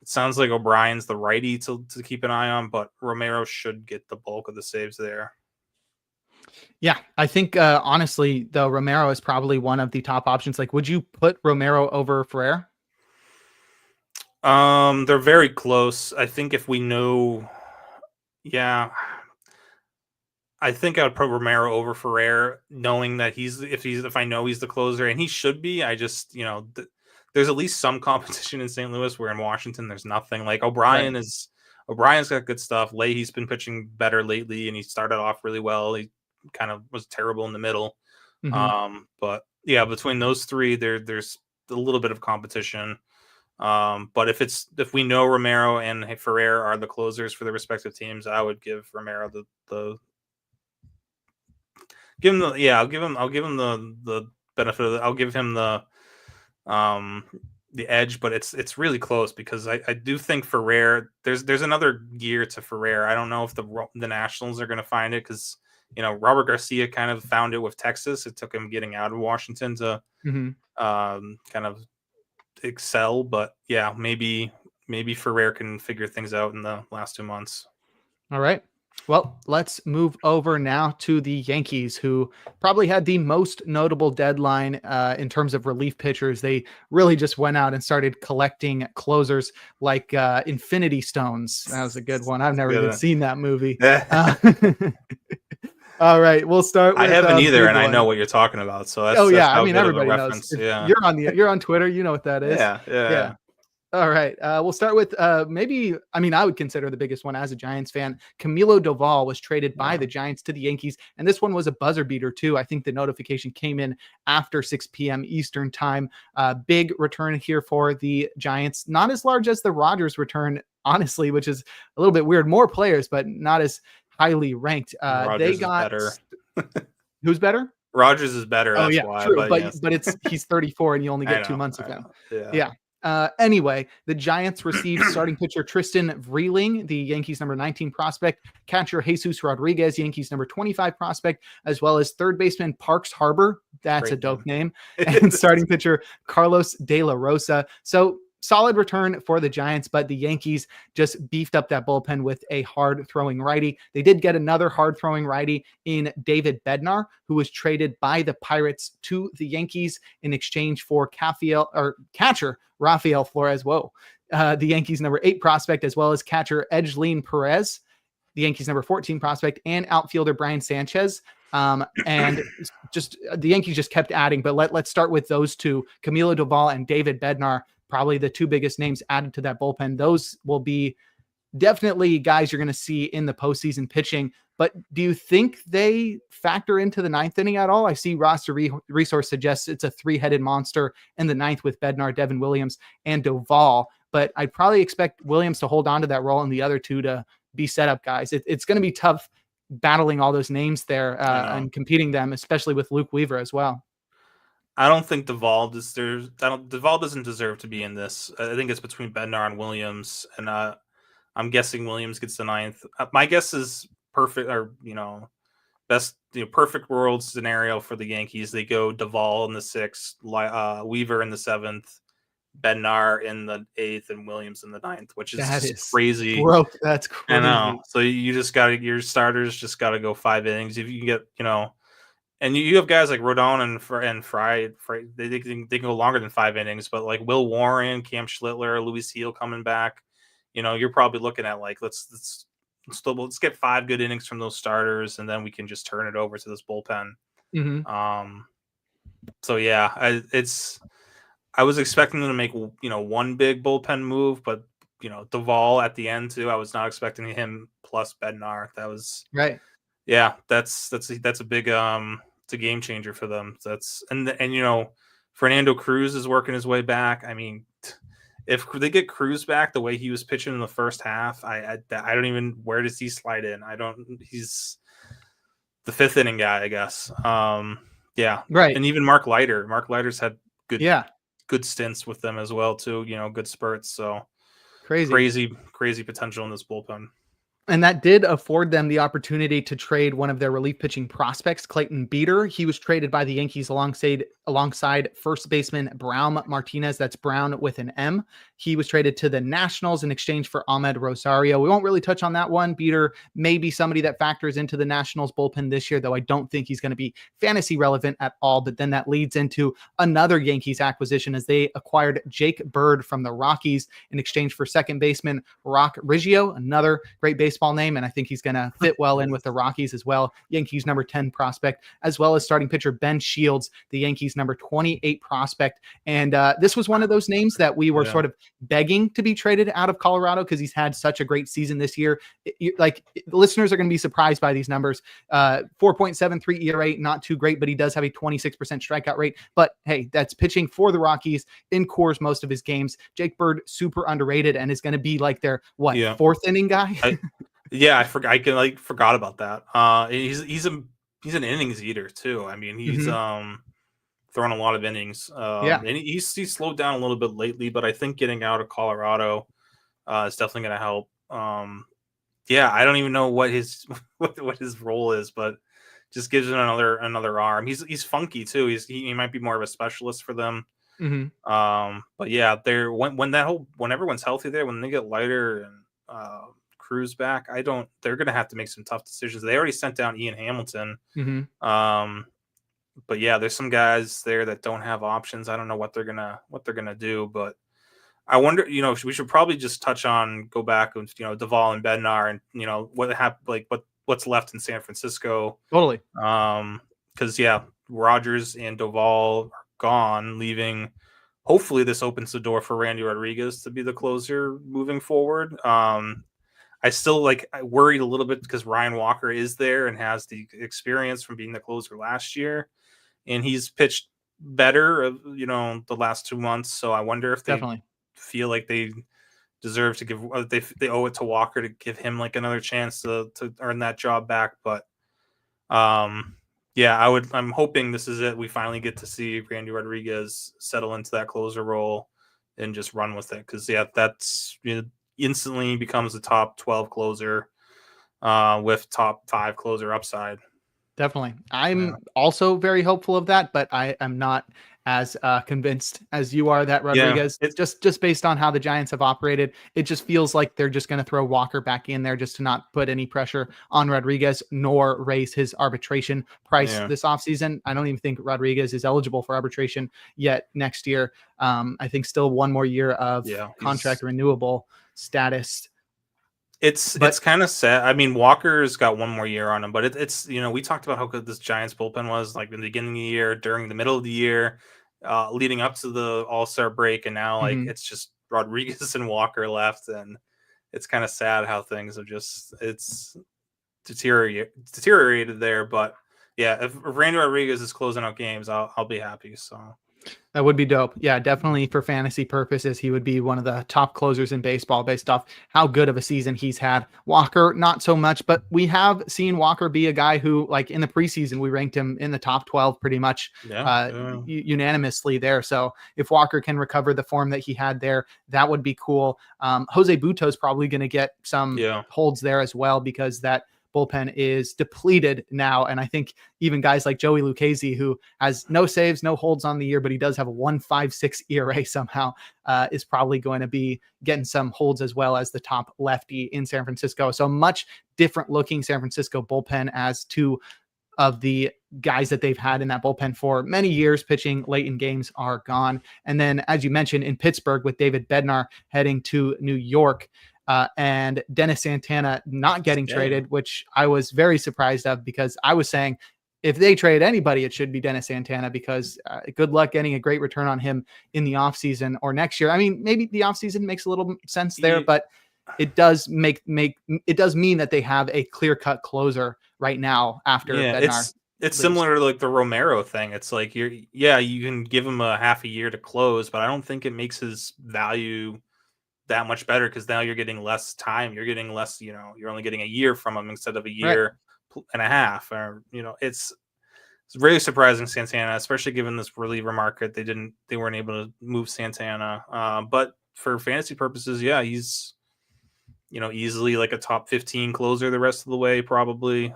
it sounds like O'Brien's the righty to keep an eye on, but Romero should get the bulk of the saves there. Yeah, I think honestly, though, Romero is probably one of the top options. Like, would you put Romero over Ferrer? They're very close. I think if we know, I think I would put Romero over Ferrer, knowing that if I know he's the closer, and he should be. I just, there's at least some competition in St. Louis, where in Washington there's nothing. Like O'Brien's got good stuff. Leahy's been pitching better lately, and he started off really well. He kind of was terrible in the middle. But yeah, between those three, there's a little bit of competition. But if we know Romero and Ferrer are the closers for the respective teams, I would give Romero I'll give him the benefit of I'll give him the edge, but it's really close because I do think Ferrer, there's another gear to Ferrer. I don't know if the Nationals are going to find it, because Robert Garcia kind of found it with Texas. It took him getting out of Washington to kind of excel, but yeah, maybe Ferrer can figure things out in the last 2 months. All right. Well, let's move over now to the Yankees, who probably had the most notable deadline in terms of relief pitchers. They really just went out and started collecting closers like Infinity Stones. That was a good one. I've never even seen that movie. All right, we'll start with, I haven't either, and I know what you're talking about. So that's I mean, everybody knows. Yeah. You're on Twitter, you know what that is. Yeah. All right. We'll start with I would consider the biggest one as a Giants fan. Camilo Doval was traded by the Giants to the Yankees, and this one was a buzzer beater too. I think the notification came in after 6 p.m. Eastern time. Big return here for the Giants. Not as large as the Rogers return, honestly, which is a little bit weird. More players, but not as highly ranked. They got better. Who's better? Rogers is better. Oh, that's why. True. But he's 34 and you only get 2 months of him. Yeah. Anyway, the Giants received starting pitcher Tristan Vreeling, the Yankees number 19 prospect, catcher Jesus Rodriguez, Yankees number 25 prospect, as well as third baseman Parks Harbor. That's a dope name. And starting pitcher Carlos De La Rosa. So solid return for the Giants, but the Yankees just beefed up that bullpen with a hard-throwing righty. They did get another hard-throwing righty in David Bednar, who was traded by the Pirates to the Yankees in exchange for catcher Rafael Flores. The Yankees number 8 prospect, as well as catcher Edgelene Perez, the Yankees number 14 prospect, and outfielder Brian Sanchez. And just the Yankees just kept adding, but let's start with those two, Camilo Doval and David Bednar. Probably the two biggest names added to that bullpen. Those will be definitely guys you're going to see in the postseason pitching. But do you think they factor into the 9th inning at all? I see roster resource suggests it's a 3-headed monster in the 9th with Bednar, Devin Williams, and Doval. But I'd probably expect Williams to hold on to that role and the other two to be setup guys. It's going to be tough battling all those names there and competing them, especially with Luke Weaver as well. I don't think Doval doesn't deserve to be in this. I think it's between Bednar and Williams, and I'm guessing Williams gets the 9th. My guess is perfect, or best perfect world scenario for the Yankees. They go Doval in the 6th, Weaver in the 7th, Bednar in the 8th, and Williams in the 9th, which is crazy. Broke. That's crazy. I know. So your starters just got to go 5 innings. If you can get and you have guys like Rodon and Fry. They can go longer than 5 innings, but like Will Warren, Cam Schlittler, Luis Heel coming back, you're probably looking at like let's get 5 good innings from those starters, and then we can just turn it over to this bullpen. So yeah, I was expecting them to make one big bullpen move, but Doval at the end too. I was not expecting him plus Bednar. That was right. Yeah, that's a big a game changer for them. And you know, Fernando Cruz is working his way back. I mean, if they get Cruz back the way he was pitching in the first half, I don't even, where does he slide in? He's the fifth inning guy, I guess. Yeah, Right. And even Mark Leiter's had good stints with them as well too. You know, good spurts. So crazy potential in this bullpen. And that did afford them the opportunity to trade one of their relief pitching prospects, Clayton Beeter. He was traded by the Yankees alongside first baseman Brown Martinez. That's Brown with an M. He was traded to the Nationals in exchange for Ahmed Rosario. We won't really touch on that one. Beeter may be somebody that factors into the Nationals bullpen this year, though I don't think he's going to be fantasy relevant at all. But then that leads into another Yankees acquisition as they acquired Jake Bird from the Rockies in exchange for second baseman Rock Riggio, another great baseball name, and I think he's going to fit well in with the Rockies as well. Yankees number 10 prospect, as well as starting pitcher Ben Shields, the Yankees number 28 prospect. And this was one of those names that we were sort of begging to be traded out of Colorado because he's had such a great season this year. Listeners are going to be surprised by these numbers. 4.73 ERA, not too great, but he does have a 26% strikeout rate. But hey, that's pitching for the Rockies in Coors most of his games. Jake Bird, super underrated, and is going to be like their fourth inning guy. I forgot about that. He's an innings eater too. I mean, he's thrown a lot of innings. And he's slowed down a little bit lately, but I think getting out of Colorado is definitely going to help. I don't even know what his what his role is, but just gives him another arm. He's funky too. He might be more of a specialist for them. But yeah, when everyone's healthy there, when they get Leiter and Cruz back, they're gonna have to make some tough decisions. They already sent down Ian Hamilton. But yeah, there's some guys there that don't have options. I don't know what they're gonna do, but I wonder, we should probably just go back and, Duvall and Bednar and, what happened, like what's left in San Francisco. Totally. Because Rogers and Duvall are gone, leaving. Hopefully this opens the door for Randy Rodriguez to be the closer moving forward. I still I worried a little bit because Ryan Walker is there and has the experience from being the closer last year, and he's pitched better, the last 2 months. So I wonder if they feel like they deserve to give, they owe it to Walker to give him another chance to earn that job back. But I'm hoping this is it. We finally get to see Randy Rodriguez settle into that closer role and just run with it. Cause that's instantly becomes a top 12 closer with top 5 closer upside. Definitely. I'm also very hopeful of that, but I am not as convinced as you are that Rodriguez, it's just based on how the Giants have operated. It just feels like they're just going to throw Walker back in there just to not put any pressure on Rodriguez nor raise his arbitration price this offseason. I don't even think Rodriguez is eligible for arbitration yet next year. I think still one more year of contract renewable status. It's kind of sad. I mean, Walker's got one more year on him, but it's we talked about how good this Giants bullpen was in the beginning of the year, during the middle of the year, leading up to the All-Star break, and now it's just Rodriguez and Walker left, and it's kind of sad how things have it's deteriorated there. But yeah, if Randy Rodriguez is closing out games, I'll be happy. So. That would be dope. Yeah, definitely for fantasy purposes, he would be one of the top closers in baseball based off how good of a season he's had. Walker, not so much, but we have seen Walker be a guy who, in the preseason, we ranked him in the top 12 pretty much unanimously there. So if Walker can recover the form that he had there, that would be cool. Jose Buto's probably going to get some holds there as well because that bullpen is depleted now. And I think even guys like Joey Lucchesi, who has no saves, no holds on the year, but he does have a 1.56 ERA somehow, is probably going to be getting some holds as well as the top lefty in San Francisco. So much different looking San Francisco bullpen as two of the guys that they've had in that bullpen for many years pitching late in games are gone. And then, as you mentioned, in Pittsburgh with David Bednar heading to New York, and Dennis Santana not getting traded, which I was very surprised of because I was saying if they trade anybody, it should be Dennis Santana because good luck getting a great return on him in the offseason or next year. I mean, maybe the offseason makes a little sense there, but it does mean that they have a clear-cut closer right now after Bednar. It's lose. similar to like the Romero thing. It's like you can give him a half a year to close, but I don't think it makes his value that much better because now you're getting less time. You're getting less, you're only getting a year from him instead of a Right. year and a half. Or it's really surprising Santana, especially given this reliever market. They weren't able to move Santana. But for fantasy purposes, yeah, he's easily like a top 15 closer the rest of the way, probably.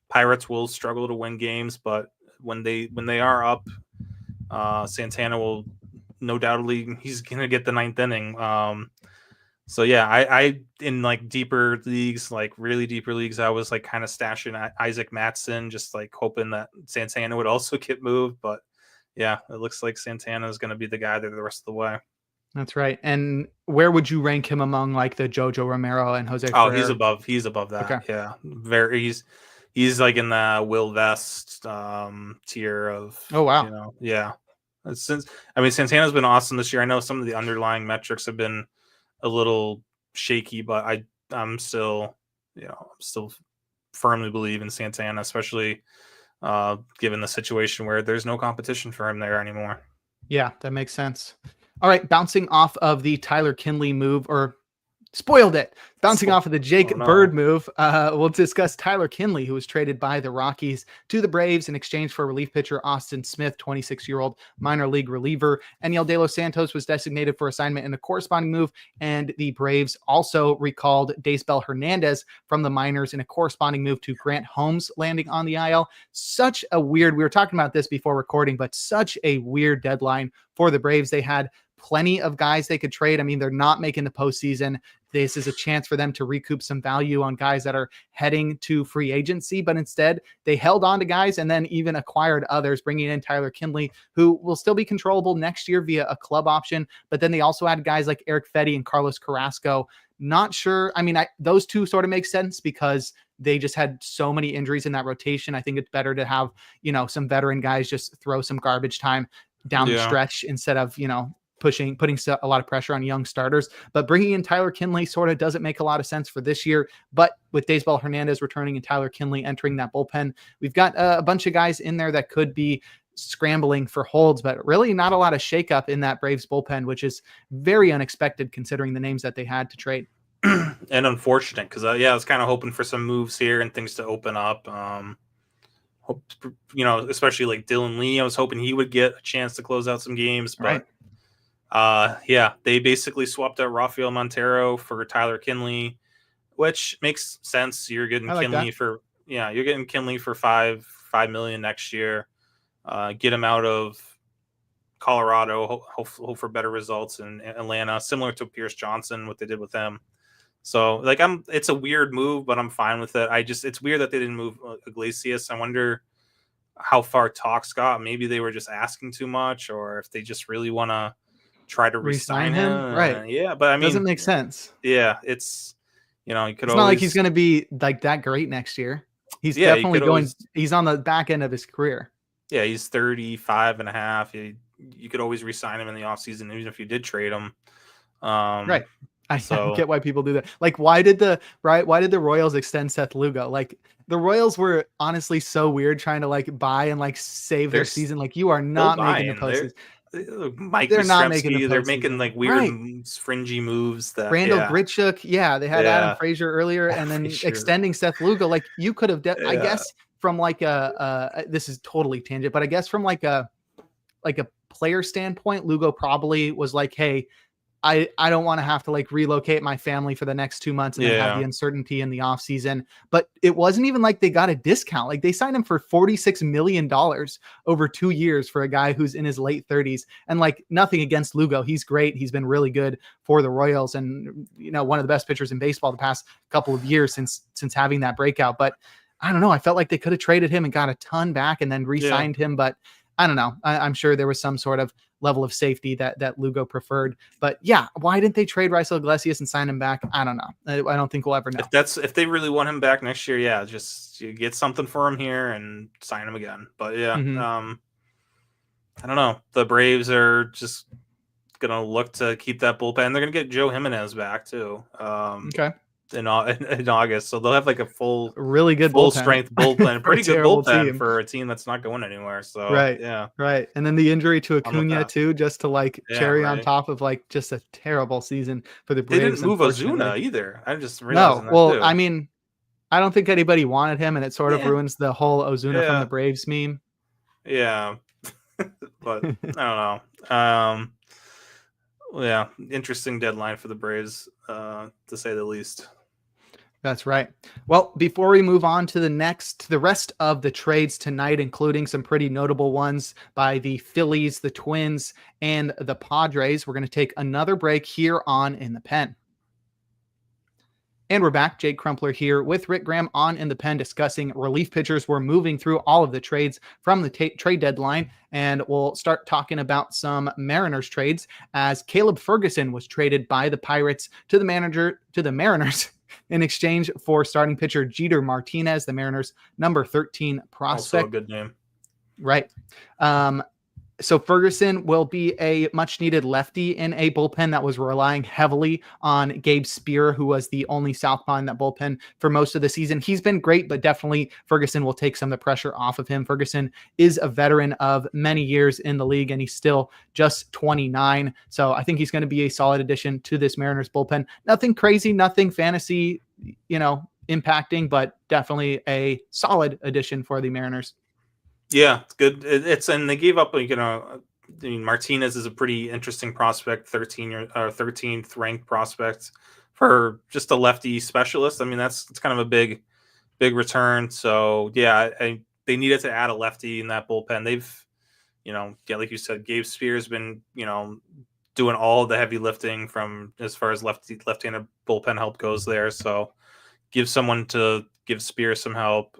Pirates will struggle to win games, but when they are up, Santana will no doubtly he's gonna get the ninth inning. So yeah, I in like deeper leagues, like really deeper leagues, I was like kind of stashing Isaac Mattson, just like hoping that Santana would also get moved. But yeah, it looks like Santana is gonna be the guy there the rest of the way. That's right. And where would you rank him among like the Jojo Romero and Jose Oh, Ferrer? he's above Okay. that. Yeah, he's like in the Will Vest tier of Oh wow. yeah. Santana's been awesome this year. I know some of the underlying metrics have been a little shaky, but I'm still firmly believe in Santana, especially given the situation where there's no competition for him there anymore. Yeah, that makes sense. All right, bouncing off of the Tyler Kinley move, or spoiled it. Bouncing off of the Jake Bird move, we'll discuss Tyler Kinley, who was traded by the Rockies to the Braves in exchange for relief pitcher Austin Smith, 26-year-old minor league reliever. Eniel De Los Santos was designated for assignment in a corresponding move, and the Braves also recalled Daysbel Hernandez from the minors in a corresponding move to Grant Holmes landing on the IL. Such a weird, we were talking about this before recording, but such a weird deadline for the Braves. They had plenty of guys they could trade. I mean, they're not making the postseason. This is a chance for them to recoup some value on guys that are heading to free agency, but instead they held on to guys and then even acquired others, bringing in Tyler Kinley, who will still be controllable next year via a club option. But then they also had guys like Eric Fetty and Carlos Carrasco. Not sure. I mean, those two sort of make sense because they just had so many injuries in that rotation. I think it's better to have, some veteran guys just throw some garbage time down the stretch instead of, putting a lot of pressure on young starters. But bringing in Tyler Kinley sort of doesn't make a lot of sense for this year. But with Daysbel Hernandez returning and Tyler Kinley entering that bullpen, we've got a bunch of guys in there that could be scrambling for holds, but really not a lot of shakeup in that Braves bullpen, which is very unexpected considering the names that they had to trade. And unfortunate because I was kind of hoping for some moves here and things to open up. Especially like Dylan Lee, I was hoping he would get a chance to close out some games, but they basically swapped out Rafael Montero for Tyler Kinley, which makes sense. You're getting Kinley for $5 million next year. Get him out of Colorado, hope for better results in Atlanta, similar to Pierce Johnson, what they did with them. So it's a weird move, but I'm fine with it. It's weird that they didn't move Iglesias. I wonder how far talks got. Maybe they were just asking too much, or if they just really want to try to re-sign him. Right. Yeah, but I mean, doesn't make sense. Yeah, it's you could. It's not like he's going to be like that great next year. He's definitely he's on the back end of his career. Yeah, he's 35 and a half. You could always re-sign him in the offseason, even if you did trade him. Right. I get why people do that. Like, why did the Royals extend Seth Lugo? Like, the Royals were honestly so weird trying to like buy and like save their season. Like, you are not making the postseason. They're not making the They're making like weird, fringy moves. That Randall Grichuk, they had Adam Frazier earlier, and then extending Seth Lugo. Like, you could have, I guess, from like this is totally tangent, but I guess from like a player standpoint, Lugo probably was like, hey, I don't want to have to like relocate my family for the next 2 months and then have the uncertainty in the off season. But it wasn't even like they got a discount. Like, they signed him for $46 million over 2 years for a guy who's in his late 30s. And like, nothing against Lugo. He's great. He's been really good for the Royals and, one of the best pitchers in baseball the past couple of years since having that breakout. But I don't know. I felt like they could have traded him and got a ton back and then re-signed him. But I don't know. I'm sure there was some sort of level of safety that Lugo preferred. But yeah, why didn't they trade Raisel Iglesias and sign him back? I don't know. I don't think we'll ever know. If they really want him back next year, just you get something for him here and sign him again. But I don't know. The Braves are just gonna look to keep that bullpen. They're gonna get Joe Jimenez back too. Okay. in August, so they'll have like a really good full bullpen strength bullpen, for a pretty good terrible bullpen team. for a team that's not going anywhere. So Right. yeah, Right. And then the injury to I'm with Acuna that. too, just to like Yeah, cherry on right. top of like just a terrible season for the They didn't Braves, move Ozuna unfortunately. either. I'm just No. realizing that Well, I too. mean, I don't think anybody wanted him, and it sort of Yeah, ruins the whole Ozuna from the yeah, Braves meme. yeah. But I don't know. Yeah, interesting deadline for the Braves, to say the least. That's right. Well, before we move on to the rest of the trades tonight, including some pretty notable ones by the Phillies, the Twins, and the Padres, we're going to take another break here on In the Pen. And we're back. Jake Crumpler here with Rick Graham on In the Pen discussing relief pitchers. We're moving through all of the trades from the trade deadline, and we'll start talking about some Mariners trades as Caleb Ferguson was traded by the Pirates to the Mariners in exchange for starting pitcher Jeter Martinez, the Mariners' number 13 prospect. Also a good name. Right. So Ferguson will be a much needed lefty in a bullpen that was relying heavily on Gabe Spear, who was the only southpaw in that bullpen for most of the season. He's been great, but definitely Ferguson will take some of the pressure off of him. Ferguson is a veteran of many years in the league, and he's still just 29. So I think he's going to be a solid addition to this Mariners bullpen. Nothing crazy, nothing fantasy, impacting, but definitely a solid addition for the Mariners. Yeah, it's good. And they gave up, I mean, Martinez is a pretty interesting prospect, 13th ranked prospect for just a lefty specialist. I mean, it's kind of a big return. So yeah, they needed to add a lefty in that bullpen. They've, like you said, Gabe Spears been, doing all the heavy lifting from as far as left-handed bullpen help goes there. So give Spears some help.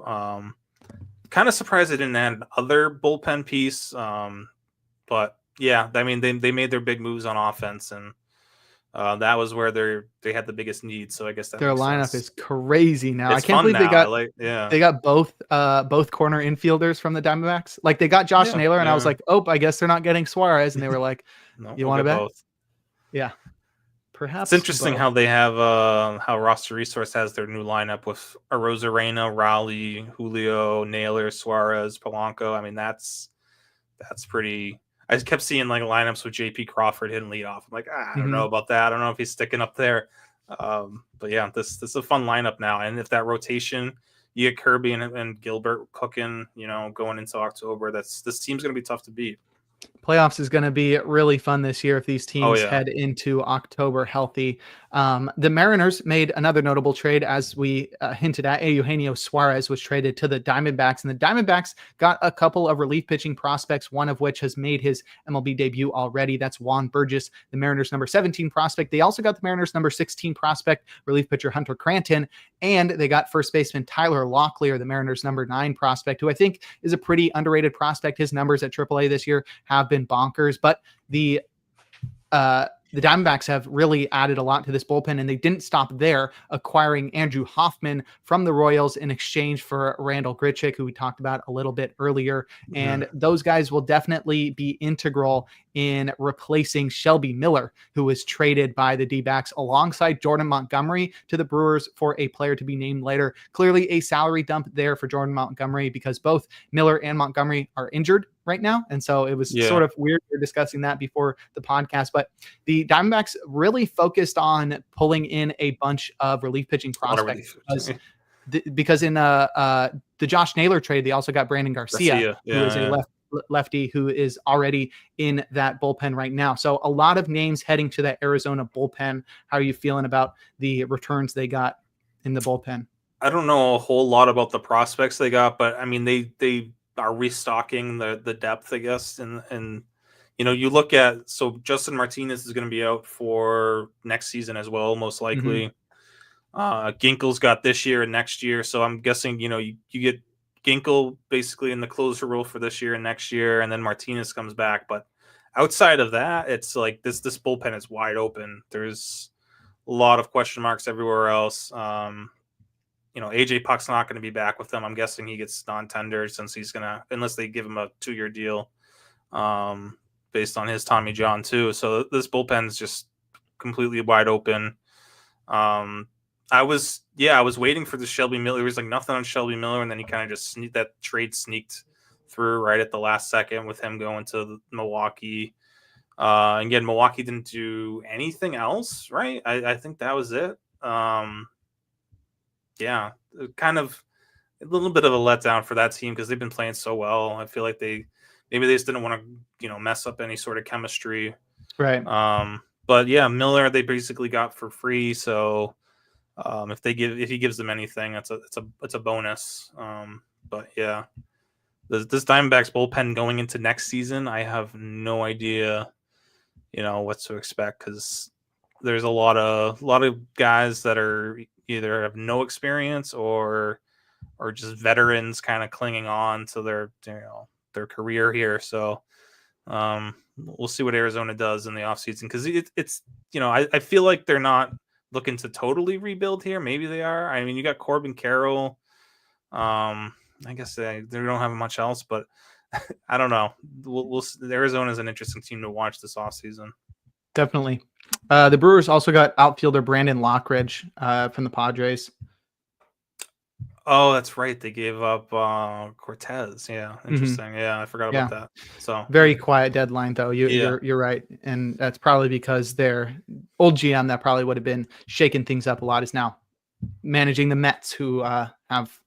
Kind of surprised they didn't add another bullpen piece. But yeah, I mean, they made their big moves on offense, and that was where they had the biggest need. So I guess that their makes lineup sense. is crazy now. It's I can't fun believe now. they got both corner infielders from the Diamondbacks. Like they got Josh Naylor, and I was like, oh, I guess they're not getting Suarez, and they were like, No, you we'll want to bet? both. Yeah, perhaps. It's interesting both. how they have how Roster Resource has their new lineup with Arozarena, Raleigh, Julio, Naylor, Suarez, Polanco. I mean, that's pretty. I kept seeing like lineups with JP Crawford hitting leadoff. I'm like, I don't know about that. I don't know if he's sticking up there. But yeah, this is a fun lineup now. And if that rotation, you get Kirby and Gilbert cooking, going into October, this team's going to be tough to beat. Playoffs is going to be really fun this year if these teams yeah. head into October healthy. The Mariners made another notable trade, as we hinted at. Eugenio Suarez was traded to the Diamondbacks, and the Diamondbacks got a couple of relief pitching prospects, one of which has made his MLB debut already. That's Juan Burgess, the Mariners' number 17 prospect. They also got the Mariners' number 16 prospect, relief pitcher Hunter Cranton, and they got first baseman Tyler Locklear, the Mariners' number 9 prospect, who I think is a pretty underrated prospect. His numbers at AAA this year have been bonkers, but the Diamondbacks have really added a lot to this bullpen, and they didn't stop there, acquiring Andrew Hoffman from the Royals in exchange for Randall Grichuk, who we talked about a little bit earlier. And those guys will definitely be integral in replacing Shelby Miller, who was traded by the D-backs alongside Jordan Montgomery to the Brewers for a player to be named later. Clearly a salary dump there for Jordan Montgomery because both Miller and Montgomery are injured right now. And so it was sort of weird. We were discussing that before the podcast, but the Diamondbacks really focused on pulling in a bunch of relief pitching prospects because in the Josh Naylor trade, they also got Brandon Garcia, who is a lefty who is already in that bullpen right now. So a lot of names heading to that Arizona bullpen. How are you feeling about the returns they got in the bullpen? I don't know a whole lot about the prospects they got, but I mean, they are restocking the depth, I guess. And you look at, so Justin Martinez is going to be out for next season as well, most likely. Ginkel's got this year and next year. So I'm guessing, you get Ginkel basically in the closer role for this year and next year, and then Martinez comes back. But outside of that, it's like this bullpen is wide open. There's a lot of question marks everywhere else. AJ Puck's not going to be back with them. I'm guessing he gets non-tendered since he's going to, unless they give him a 2-year deal based on his Tommy John too. So this bullpen's just completely wide open. I was waiting for the Shelby Miller. There was like nothing on Shelby Miller, and then he kind of just that trade sneaked through right at the last second with him going to Milwaukee. And again, Milwaukee didn't do anything else, right? I think that was it. Yeah, kind of a little bit of a letdown for that team because they've been playing so well. I feel like maybe they just didn't want to, mess up any sort of chemistry. Right. But yeah, Miller they basically got for free. So if he gives them anything, it's a bonus. But yeah, this Diamondbacks bullpen going into next season, I have no idea, what to expect because there's a lot of guys that are either have no experience or just veterans kind of clinging on to their career here. So we'll see what Arizona does in the offseason because it's I feel like they're not looking to totally rebuild here. Maybe they are. I mean, you got Corbin Carroll. I guess they don't have much else, but I don't know. Arizona is an interesting team to watch this offseason. Definitely. The Brewers also got outfielder Brandon Lockridge from the Padres. Oh, that's right. They gave up Cortez. Yeah, interesting. Mm-hmm. Yeah, I forgot about that. So very quiet deadline, though. You're right, and that's probably because their old GM that probably would have been shaking things up a lot is now managing the Mets, who have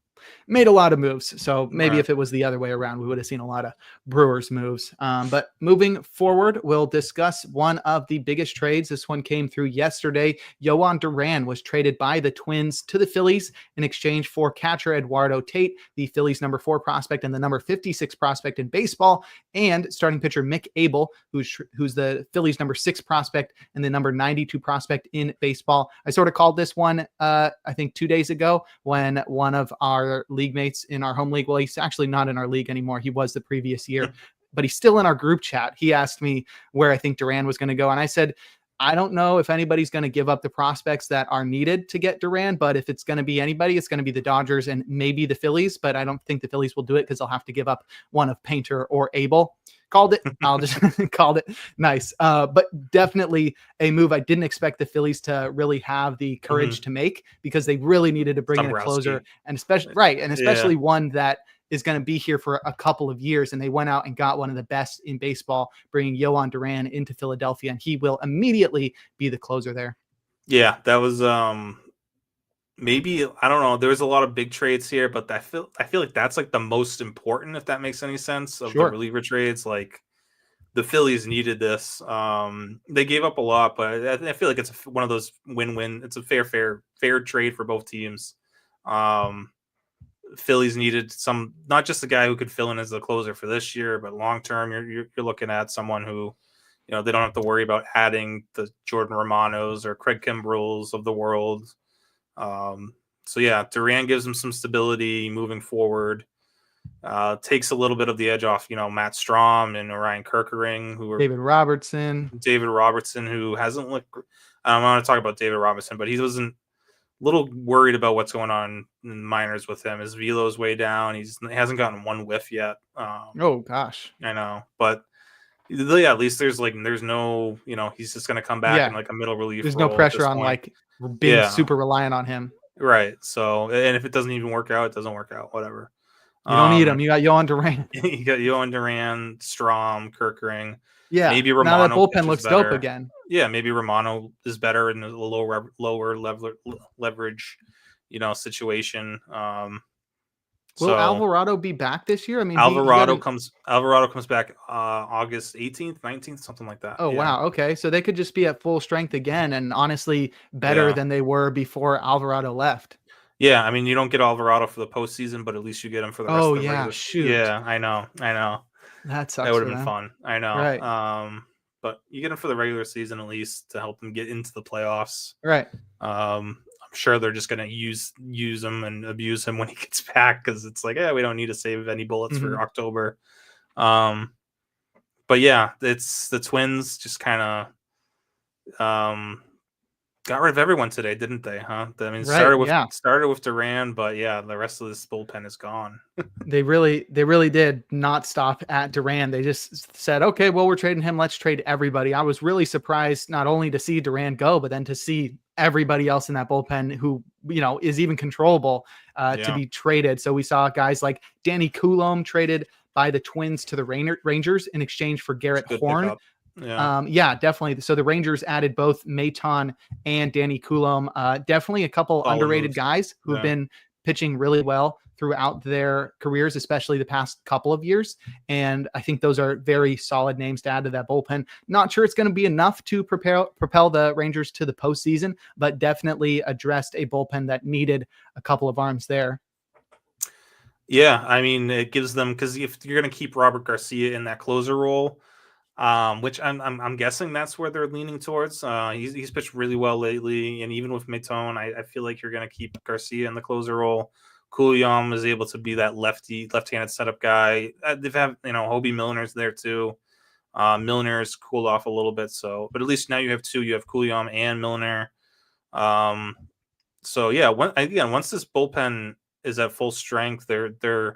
made a lot of moves. So maybe if it was the other way around, we would have seen a lot of Brewers moves. But moving forward, we'll discuss one of the biggest trades. This one came through yesterday. JHOAN DURAN was traded by the Twins to the Phillies in exchange for catcher Eduardo Tate, the Phillies number 4 prospect and the number 56 prospect in baseball, and starting pitcher Mick Abel, who's the Phillies number 6 prospect and the number 92 prospect in baseball. I sort of called this one, I think 2 days ago, when one of our league mates in our home league, well, he's actually not in our league anymore. He was the previous year, but he's still in our group chat. He asked me where I think Duran was going to go. And I said, I don't know if anybody's going to give up the prospects that are needed to get Duran, but if it's going to be anybody, it's going to be the Dodgers and maybe the Phillies, but I don't think the Phillies will do it because they'll have to give up one of Painter or Abel. Called it. I'll just called it. Nice. But definitely a move I didn't expect the Phillies to really have the courage to make because they really needed to bring in a closer and especially one that is going to be here for a couple of years. And they went out and got one of the best in baseball, bringing JHOAN DURAN into Philadelphia, and he will immediately be the closer there. Yeah, that was maybe, I don't know. There was a lot of big trades here, but I feel like that's like the most important, if that makes any sense, of the reliever trades. Like the Phillies needed this. They gave up a lot, but I feel like it's one of those win-win. It's a fair trade for both teams. Phillies needed not just a guy who could fill in as the closer for this year, but long term, you're looking at someone who, they don't have to worry about adding the Jordan Romanos or Craig Kimbrels of the world. So yeah, Duran gives them some stability moving forward. Takes a little bit of the edge off, Matt Strom and Ryan Kerkering, David Robertson, who hasn't looked. I want to talk about David Robertson, but he wasn't a little worried about what's going on in minors with him. His velo's way down. He hasn't gotten one whiff yet. Oh gosh, I know, but yeah, at least there's no, he's just going to come back in like a middle relief. There's no pressure on like being super reliant on him. Right. So, and if it doesn't even work out, it doesn't work out. Whatever. You don't need him. You got JHOAN DURAN. You got JHOAN DURAN, Strom, Kerkering. Yeah. Maybe Romano. Now that bullpen looks dope again. Yeah. Maybe Romano is better in a lower leverage, situation. Will Alvarado be back this year? I mean, Alvarado comes back August 18th, 19th, something like that. Oh, yeah. Wow. Okay. So they could just be at full strength again and honestly better than they were before Alvarado left. Yeah. I mean, you don't get Alvarado for the postseason, but at least you get him for the rest of the regular. Shoot. Yeah, I know. That sucks. That would have been fun. I know. Right. But you get him for the regular season at least to help them get into the playoffs. Right. I'm sure they're just going to use him and abuse him when he gets back because it's like, we don't need to save any bullets for October. But yeah, it's the Twins just kind of got rid of everyone today, didn't they? Huh? I mean, Right. Yeah. started with Duran, but yeah, the rest of this bullpen is gone. They really did not stop at Duran. They just said, okay, well, we're trading him. Let's trade everybody. I was really surprised not only to see Duran go, but then to see everybody else in that bullpen who, is even controllable to Yeah, be traded. So we saw guys like Danny Coulomb traded by the Twins to the Rangers in exchange for it's Garrett a good Horn. pickup. Yeah, Yeah, definitely. So the Rangers added both Maton and Danny Coulomb. Definitely a couple solid underrated moves. guys who have Yeah. been pitching really well throughout their careers, especially the past couple of years. And I think those are very solid names to add to that bullpen. Not sure it's going to be enough to propel the Rangers to the postseason, but definitely addressed a bullpen that needed a couple of arms there. Yeah, I mean, it gives them, because if you're going to keep Robert Garcia in that closer role, which I'm guessing that's where they're leaning towards. He's pitched really well lately, and even with Maton, I feel like you're going to keep Garcia in the closer role. Coulomb is able to be that left-handed setup guy. They've had, Hobie Milner's there too. Milner's cooled off a little bit, but at least now you have two. You have Coulomb and Milner. So yeah, once this bullpen is at full strength, there's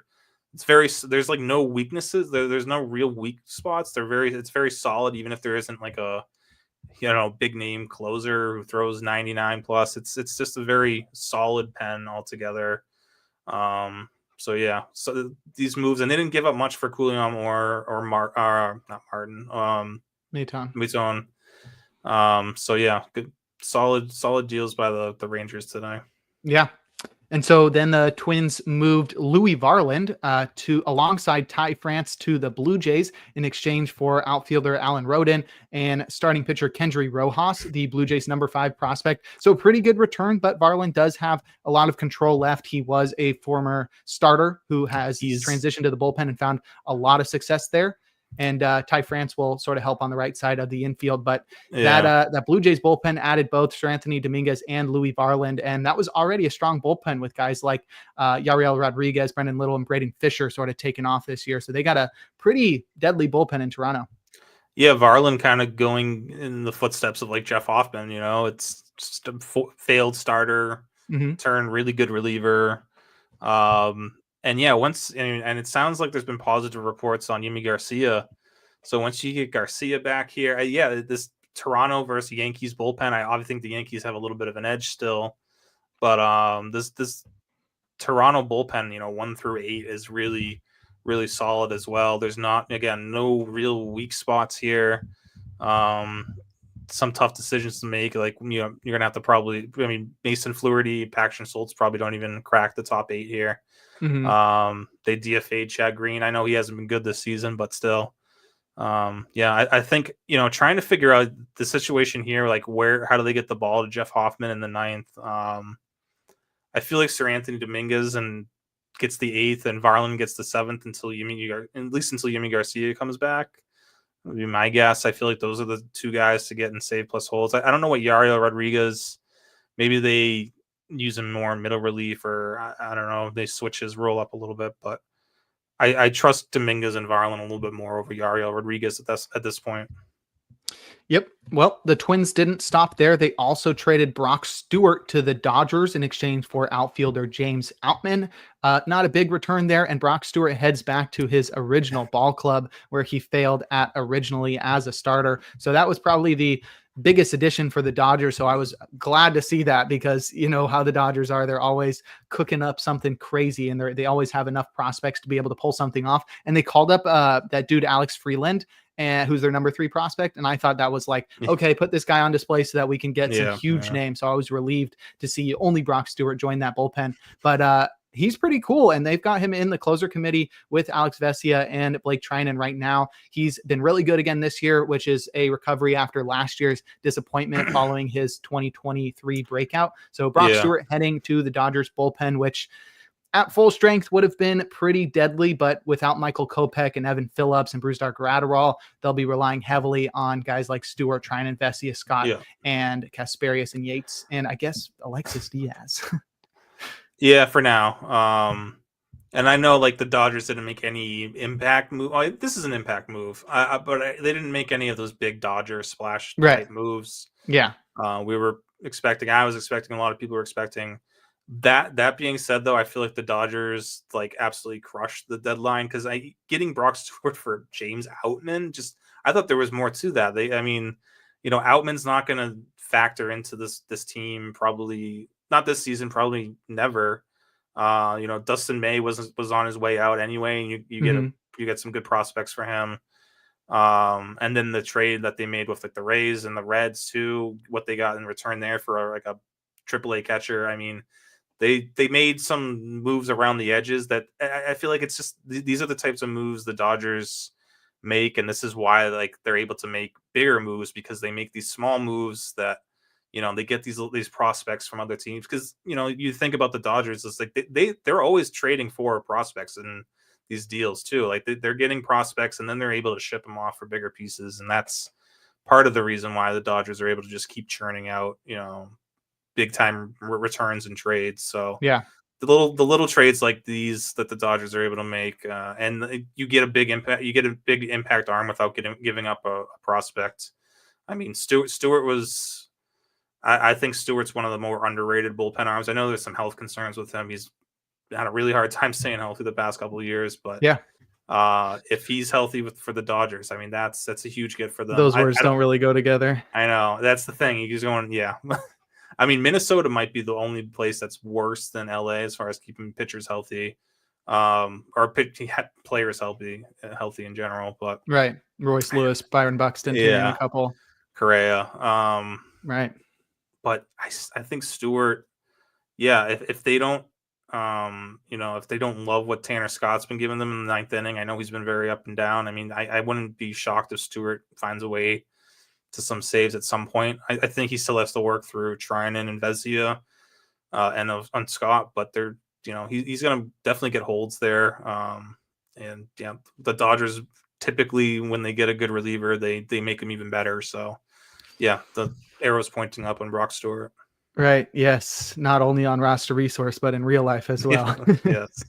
like no weaknesses. There's no real weak spots. It's very solid, even if there isn't like a big name closer who throws 99 plus. It's just a very solid pen altogether. So yeah, so these moves, and they didn't give up much for Coulomb or not Martin, Maton. So yeah, good, solid deals by the Rangers today. Yeah. And so then the Twins moved Louis Varland to alongside Ty France to the Blue Jays in exchange for outfielder Alan Rodin and starting pitcher Kendry Rojas, the Blue Jays number 5 prospect. So pretty good return, but Varland does have a lot of control left. He was a former starter who has transitioned to the bullpen and found a lot of success there. And Ty France will sort of help on the right side of the infield. But that Blue Jays bullpen added both Sir Anthony Dominguez and Louis Varland. And that was already a strong bullpen with guys like Yariel Rodriguez, Brendan Little, and Braden Fisher sort of taken off this year. So they got a pretty deadly bullpen in Toronto. Yeah, Varland kind of going in the footsteps of like Jeff Hoffman. It's just a failed starter, turned really good reliever. And yeah, and it sounds like there's been positive reports on Yimi Garcia. So once you get Garcia back here, this Toronto versus Yankees bullpen, I obviously think the Yankees have a little bit of an edge still, but this Toronto bullpen, 1 through 8 is really, really solid as well. There's no real weak spots here. Some tough decisions to make, like you're gonna have to Mason Fluharty, Paxton Schultz probably don't even crack the top 8 here. They DFA'd Chad Green. I know he hasn't been good this season, but still, I think trying to figure out the situation here, like how do they get the ball to Jeff Hoffman in the 9th? I feel like Sir Anthony Dominguez gets the 8th, and Varland gets the 7th until Yimi Garcia comes back. Would be my guess. I feel like those are the 2 guys to get in save plus holds. I don't know what Yariel Rodriguez. Maybe they use him more middle relief, or I don't know. They switch his roll up a little bit, but I trust Dominguez and Varland a little bit more over Yariel Rodriguez at this point. Yep. Well, the Twins didn't stop there. They also traded Brock Stewart to the Dodgers in exchange for outfielder James Outman. Not a big return there, and Brock Stewart heads back to his original ball club where he failed at originally as a starter. So that was probably the biggest addition for the Dodgers. So I was glad to see that, because you know how the Dodgers are. They're always cooking up something crazy, and they always have enough prospects to be able to pull something off. And they called up that dude Alex Freeland, and who's their number 3 prospect. And I thought that was like, okay, put this guy on display so that we can get some huge names. So I was relieved to see only Brock Stewart join that bullpen. But he's pretty cool, and they've got him in the closer committee with Alex Vesia and Blake Trinan right now. He's been really good again this year, which is a recovery after last year's disappointment following his 2023 breakout. So Brock Stewart heading to the Dodgers bullpen, which at full strength would have been pretty deadly, but without Michael Kopech and Evan Phillips and Brusdar Graterol, they'll be relying heavily on guys like Stewart, Trinan, Vesia, Scott, and Kasparius and Yates, and I guess Alexis Diaz. Yeah, for now. And I know like the Dodgers didn't make any impact move. Oh, this is an impact move, but they didn't make any of those big Dodger splash type moves. Yeah. We were expecting. I was expecting. A lot of people were expecting. That being said, though, I feel like the Dodgers like absolutely crushed the deadline because getting Brock Stewart for James Outman, just I thought there was more to that. I mean, Outman's not going to factor into this team, probably not this season, probably never. Dustin May was on his way out anyway, and you get some good prospects for him. And then the trade that they made with like the Rays and the Reds too, what they got in return there for like a AAA catcher. I mean, they made some moves around the edges that I feel like it's just these are the types of moves the Dodgers make, and this is why like they're able to make bigger moves because they make these small moves that they get these prospects from other teams because you think about the Dodgers, it's like they're always trading for prospects in these deals too. Like they're getting prospects and then they're able to ship them off for bigger pieces, and that's part of the reason why the Dodgers are able to just keep churning out big time returns and trades. So yeah, the little trades like these that the Dodgers are able to make, and you get a big impact. You get a big impact arm without giving up a prospect. I mean, Stewart was. I think Stewart's one of the more underrated bullpen arms. I know there's some health concerns with him. He's had a really hard time staying healthy the past couple of years, but yeah. If he's healthy for the Dodgers, I mean that's a huge get for them. Those words don't really go together. I know that's the thing. He's going, yeah. I mean, Minnesota might be the only place that's worse than LA as far as keeping pitchers healthy, or players healthy in general. But right, Royce Lewis, Byron Buxton, to name a couple. Correa, right. But I think Stewart, yeah, if they don't, if they don't love what Tanner Scott's been giving them in the ninth inning, I know he's been very up and down. I mean, I wouldn't be shocked if Stewart finds a way to some saves at some point. I think he still has to work through Trinan and Vezia and on Scott, but they're, he's going to definitely get holds there. And yeah, the Dodgers typically, when they get a good reliever, they make him even better. So yeah, the arrow's pointing up on Brock Stewart. Right. Yes. Not only on roster resource, but in real life as well. Yes.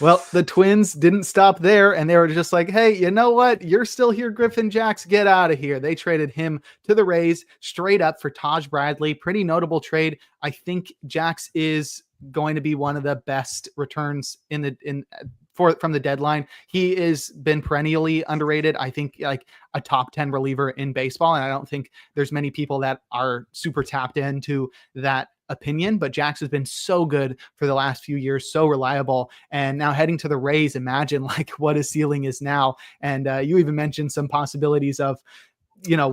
Well, the Twins didn't stop there, and they were just like, hey, you know what? You're still here, Griffin Jax. Get out of here. They traded him to the Rays straight up for Taj Bradley. Pretty notable trade. I think Jax is going to be one of the best returns from the deadline. He has been perennially underrated. I think like a top 10 reliever in baseball. And I don't think there's many people that are super tapped into that opinion, but Jax has been so good for the last few years, so reliable. And now heading to the Rays, imagine like what his ceiling is now. And you even mentioned some possibilities of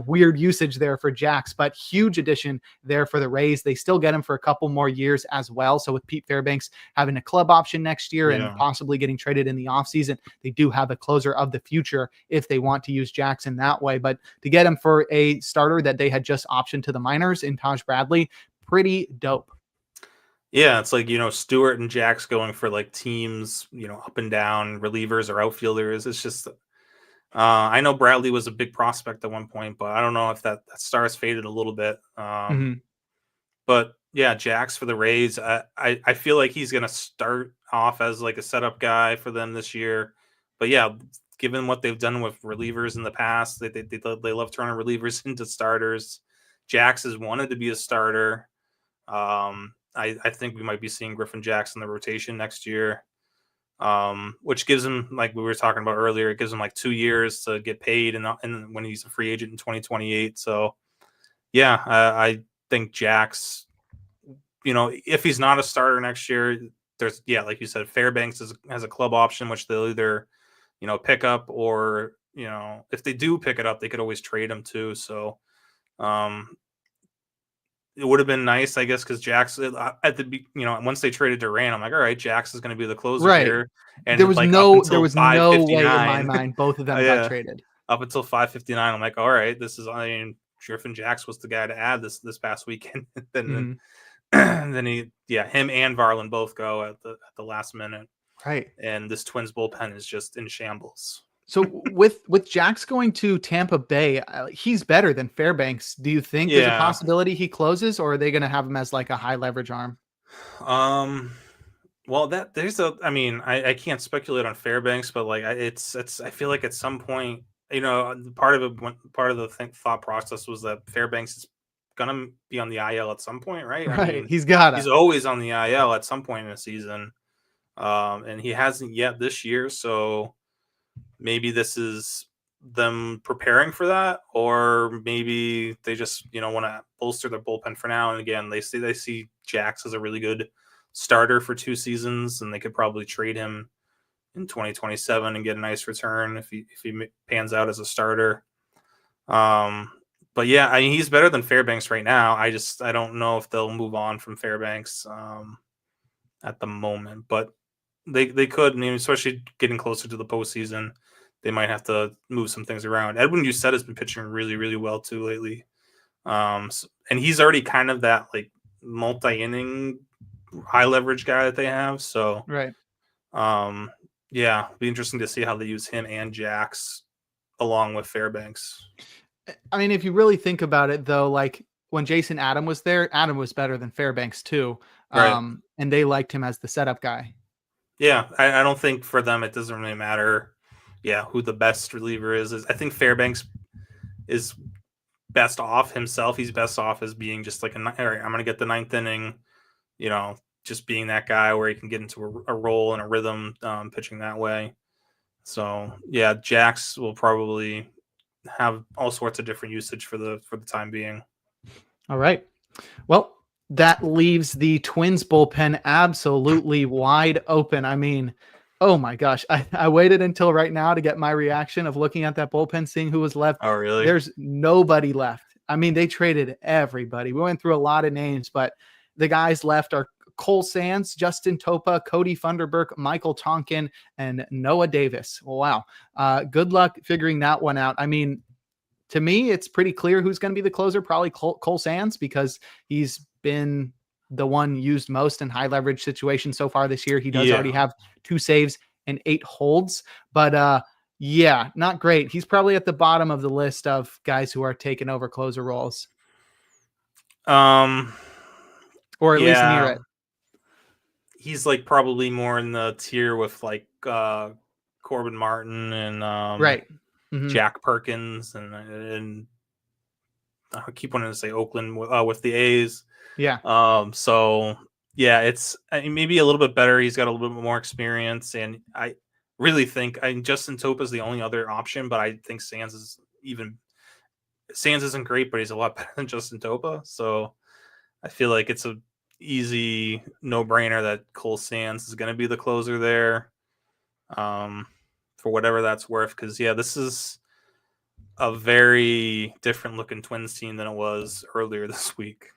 weird usage there for Jax, but huge addition there for the Rays. They still get him for a couple more years as well. So with Pete Fairbanks having a club option next year and possibly getting traded in the offseason, they do have a closer of the future if they want to use Jax in that way. But to get him for a starter that they had just optioned to the minors in Taj Bradley, pretty dope. Yeah, it's like, Stewart and Jax going for like teams, up and down relievers or outfielders. It's just I know Bradley was a big prospect at one point, but I don't know if that star has faded a little bit. But yeah, Jax for the Rays. I feel like he's going to start off as like a setup guy for them this year. But yeah, given what they've done with relievers in the past, they love turning relievers into starters. Jax has wanted to be a starter. I think we might be seeing Griffin Jax in the rotation next year. Which gives him, like we were talking about earlier, it gives him like 2 years to get paid and when he's a free agent in 2028. So yeah, I think Jax, if he's not a starter next year, there's, like you said, Fairbanks has a club option, which they'll either, pick up or, if they do pick it up, they could always trade him too. So, it would have been nice, I guess, because Jax at the once they traded Duran, I'm like, all right, Jax is going to be the closer here. And there was like no way in my mind both of them got traded. Up until 5:59, I'm like, all right, this is. I mean, Griffin Jax was the guy to add this past weekend. then him and Varland both go at the last minute. Right. And this Twins bullpen is just in shambles. So with Jax going to Tampa Bay, he's better than Fairbanks. Do you think there's a possibility he closes, or are they going to have him as like a high leverage arm? Well, I can't speculate on Fairbanks, but like I feel like at some point, part of the thought process was that Fairbanks is gonna be on the IL at some point, right? I Right. mean, He's gotta. he's always on the IL at some point in the season, and he hasn't yet this year. So maybe this is them preparing for that, or maybe they just want to bolster their bullpen for now. And again, they see Jax as a really good starter for 2 seasons, and they could probably trade him in 2027 and get a nice return if he pans out as a starter. But yeah, I mean, he's better than Fairbanks right now. I don't know if they'll move on from Fairbanks at the moment, but they could, especially getting closer to the postseason. They might have to move some things around. Edwin Uceta has been pitching really, really well too lately. And he's already kind of that like multi-inning high leverage guy that they have. So Right. yeah, it'll be interesting to see how they use him and Jax along with Fairbanks. I mean, if you really think about it, though, like when Jason Adam was there, Adam was better than Fairbanks too, Right. and they liked him as the setup guy. Yeah, I don't think for them it doesn't really matter. Yeah, who the best reliever is. I think Fairbanks is best off himself. He's best off as being just like all right, I'm going to get the 9th inning, just being that guy where he can get into a role and a rhythm, pitching that way. So yeah, Jax will probably have all sorts of different usage for the time being. All right. Well, that leaves the Twins bullpen absolutely wide open. I mean, oh my gosh. I waited until right now to get my reaction of looking at that bullpen, seeing who was left. Oh, really? There's nobody left. I mean, they traded everybody. We went through a lot of names, but the guys left are Cole Sands, Justin Topa, Cody Funderburk, Michael Tonkin, and Noah Davis. Wow. Good luck figuring that one out. I mean, to me, it's pretty clear who's going to be the closer, probably Cole Sands, because he's been the one used most in high leverage situations so far this year. He does already have 2 saves and 8 holds, but yeah, not great. He's probably at the bottom of the list of guys who are taking over closer roles. Or at least near it. He's like probably more in the tier with like Corbin Martin and right. Jack Perkins and I keep wanting to say Oakland with the A's. Yeah. So yeah, it's maybe a little bit better. He's got a little bit more experience, and I really think Justin Topa is the only other option, but I think Sands isn't great, but he's a lot better than Justin Topa. So I feel like it's a easy no-brainer that Cole Sands is going to be the closer there, for whatever that's worth. Because yeah, this is a very different looking Twins team than it was earlier this week.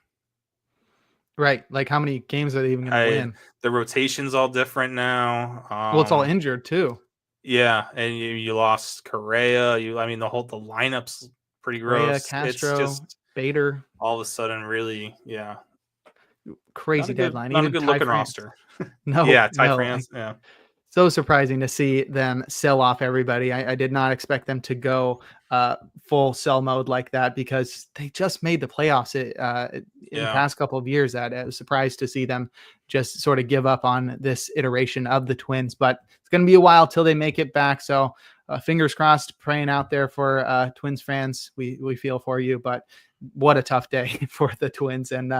Right. Like how many games are they even going to win? The rotation's all different now. Well, it's all injured too. Yeah, and you lost Correa. The lineup's pretty gross. Castro, it's just Bader. All of a sudden, really, yeah. Crazy deadline. Not a good looking roster. No. Yeah, Ty France. Yeah. So surprising to see them sell off everybody. I did not expect them to go full sell mode like that, because they just made the playoffs in the past couple of years. I was surprised to see them just sort of give up on this iteration of the Twins, but it's going to be a while till they make it back. So fingers crossed, praying out there for Twins fans. We feel for you, but what a tough day for the Twins. And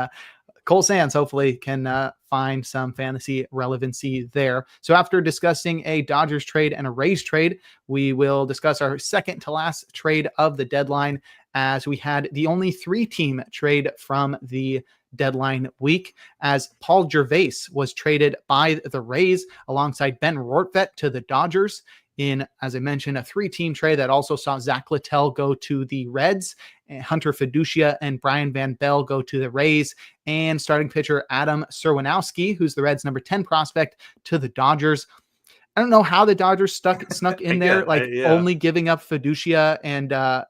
Cole Sands hopefully can find some fantasy relevancy there. So after discussing a Dodgers trade and a Rays trade, we will discuss our second to last trade of the deadline, as we had the only 3-team trade from the deadline week, as Paul Gervais was traded by the Rays alongside Ben Rortvedt to the Dodgers in, as I mentioned, a 3-team trade that also saw Zach Littell go to the Reds, and Hunter Fiducia and Brian Van Bell go to the Rays, and starting pitcher Adam Serwanowski, who's the Reds' number 10 prospect, to the Dodgers. I don't know how the Dodgers snuck in there, only giving up Fiducia, and that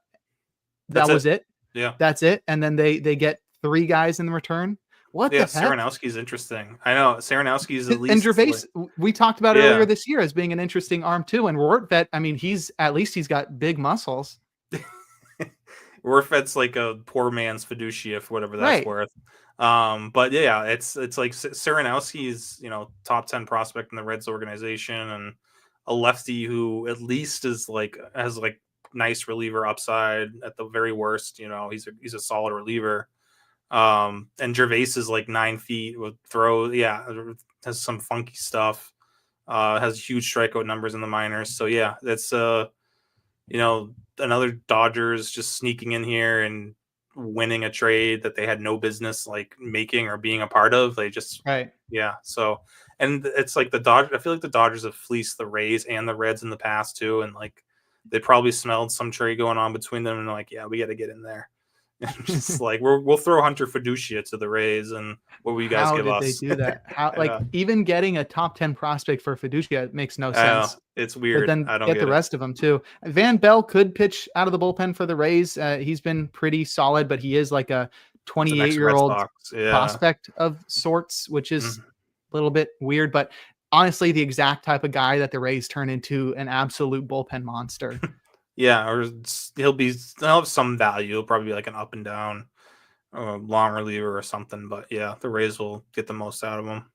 was it. Yeah, that's it. And then they get 3 guys in return. What the heck? Serwanowski's interesting. I know Serwanowski's at least. And Gervais, we talked about earlier this year as being an interesting arm too. And Rortvedt, I mean, he's got big muscles. Rortvedt's like a poor man's Fiducia, for whatever that's worth. But yeah, it's like Serwanowski is, top 10 prospect in the Reds organization, and a lefty who at least has nice reliever upside at the very worst. He's a solid reliever. And Gervais is like 9 feet with throw. Yeah, has some funky stuff. Has huge strikeout numbers in the minors. So yeah, that's another Dodgers just sneaking in here and winning a trade that they had no business like making or being a part of. They just Right. Yeah. So, and it's like the Dodgers. I feel like the Dodgers have fleeced the Rays and the Reds in the past too, and like they probably smelled some trade going on between them, and like, yeah, we got to get in there. And just like we'll throw Hunter Fiducia to the Rays, and what will you guys How give did they us? do that? How, like, Yeah. even getting a top 10 prospect for Fiducia makes no sense. It's But weird. then I don't get the get it. rest of them too. Van Bell could pitch out of the bullpen for the Rays. He's been pretty solid, but he is like a It's the next Red 28-year-old Sox. Yeah. prospect of sorts, which is Mhm. a little bit weird. But honestly, the exact type of guy that the Rays turn into an absolute bullpen monster. Yeah, or he'll have some value. He'll probably be like an up and down long reliever or something. But yeah, the Rays will get the most out of him.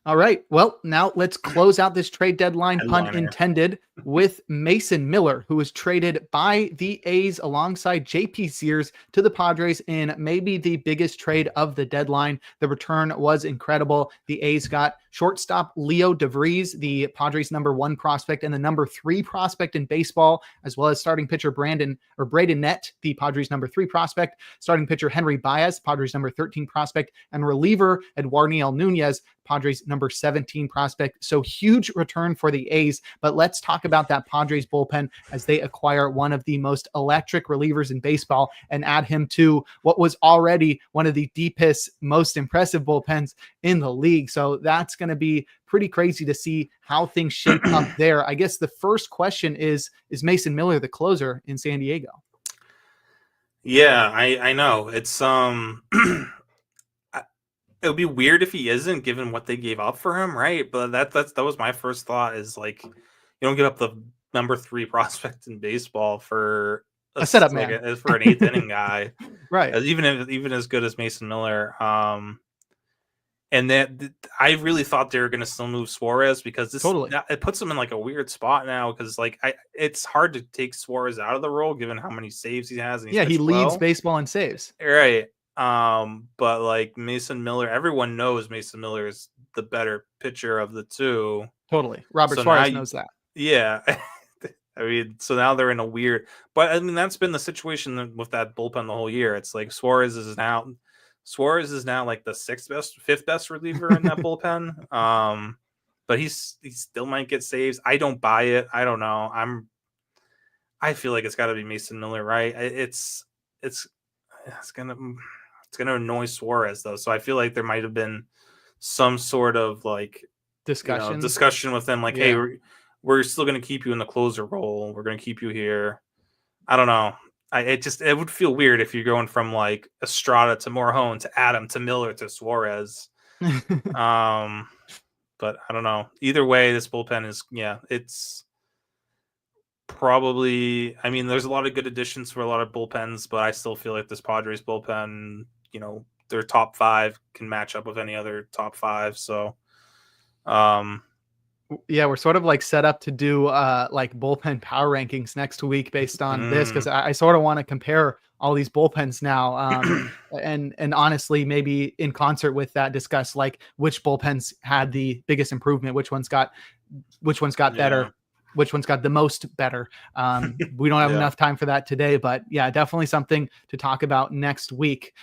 All right. Well, now let's close out this trade deadline, pun Headliner. intended, with Mason Miller, who was traded by the A's alongside JP Sears to the Padres in maybe the biggest trade of the deadline. The return was incredible. The A's got shortstop Leo DeVries, the Padres' #1 prospect and the #3 prospect in baseball, as well as starting pitcher Braden Nett, the Padres' #3 prospect, starting pitcher Henry Baez, Padres' #13 prospect, and reliever Eduardo Nunez, Padres' #17 prospect. So huge return for the A's. But let's talk about that Padres bullpen as they acquire one of the most electric relievers in baseball and add him to what was already one of the deepest, most impressive bullpens in the league. So that's going to be pretty crazy to see how things shape up there. I guess the first question is Mason Miller the closer in San Diego? Yeah, I know. It's it would be weird if he isn't, given what they gave up for him, right? But that was my first thought, is like, you don't give up the #3 prospect in baseball for A setup man. for an 8th inning guy, Right. even as good as Mason Miller. And that I really thought they were going to still move Suarez, because Totally. it puts him in like a weird spot now, because like it's hard to take Suarez out of the role given how many saves he has. And Yeah, he leads well. baseball in saves. Right. But like Mason Miller, everyone knows Mason Miller is the better pitcher of the two. Totally. Robert So Suarez now knows that. Yeah. I mean, so now they're in a weird, but I mean, that's been the situation with that bullpen the whole year. It's like Suarez is now like the 5th best reliever in that bullpen. But he still might get saves. I don't buy it. I don't know. I feel like it's got to be Mason Miller, right? It's gonna annoy Suarez though. So I feel like there might have been some sort of like discussion with them, like, Yeah. hey, we're still gonna keep you in the closer role. We're gonna keep you here. I don't know. It would feel weird if you're going from like Estrada to Morjon to Adam to Miller to Suarez. But I don't know. Either way, this bullpen is it's probably, I mean, there's a lot of good additions for a lot of bullpens, but I still feel like this Padres bullpen, their top 5 can match up with any other top 5. So, yeah, we're sort of like set up to do like bullpen power rankings next week based on this, because I sort of want to compare all these bullpens now, and honestly, maybe in concert with that, discuss like which bullpens had the biggest improvement, which ones got better, which one's got the most better. We don't have enough time for that today, but yeah, definitely something to talk about next week.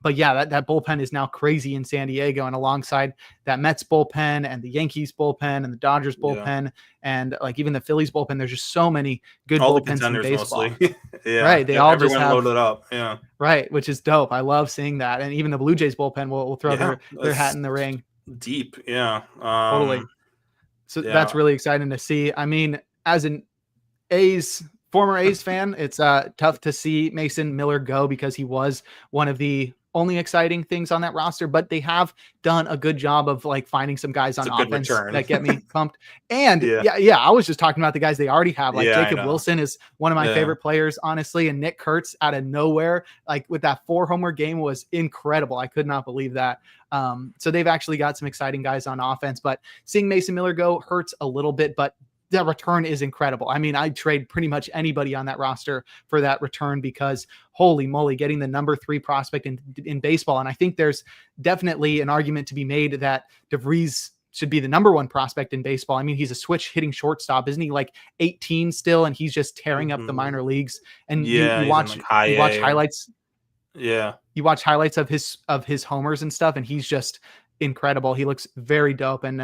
But yeah, that bullpen is now crazy in San Diego, and alongside that Mets bullpen and the Yankees bullpen and the Dodgers bullpen and like even the Phillies bullpen, there's just so many good all bullpens in baseball. mostly. Right. They all everyone just have loaded up. Yeah. Right, which is dope. I love seeing that. And even the Blue Jays bullpen will throw their hat in the ring. Deep. Yeah. Totally. So that's really exciting to see. I mean, as an former A's fan, it's tough to see Mason Miller go, because he was one of the only exciting things on that roster, but they have done a good job of like finding some guys on offense that get me pumped. And yeah, I was just talking about the guys they already have. Like Jacob Wilson is one of my favorite players, honestly. And Nick Kurtz out of nowhere, like with that 4-homer game, was incredible. I could not believe that. So they've actually got some exciting guys on offense, but seeing Mason Miller go hurts a little bit. But that return is incredible. I mean, I'd trade pretty much anybody on that roster for that return, because holy moly, getting the number 3 prospect in baseball. And I think there's definitely an argument to be made that DeVries should be the number 1 prospect in baseball. I mean, he's a switch hitting shortstop. Isn't he like 18 still? And he's just tearing up the minor leagues. And you watch highlights. Yeah. You watch highlights of his homers and stuff, and he's just incredible. He looks very dope. And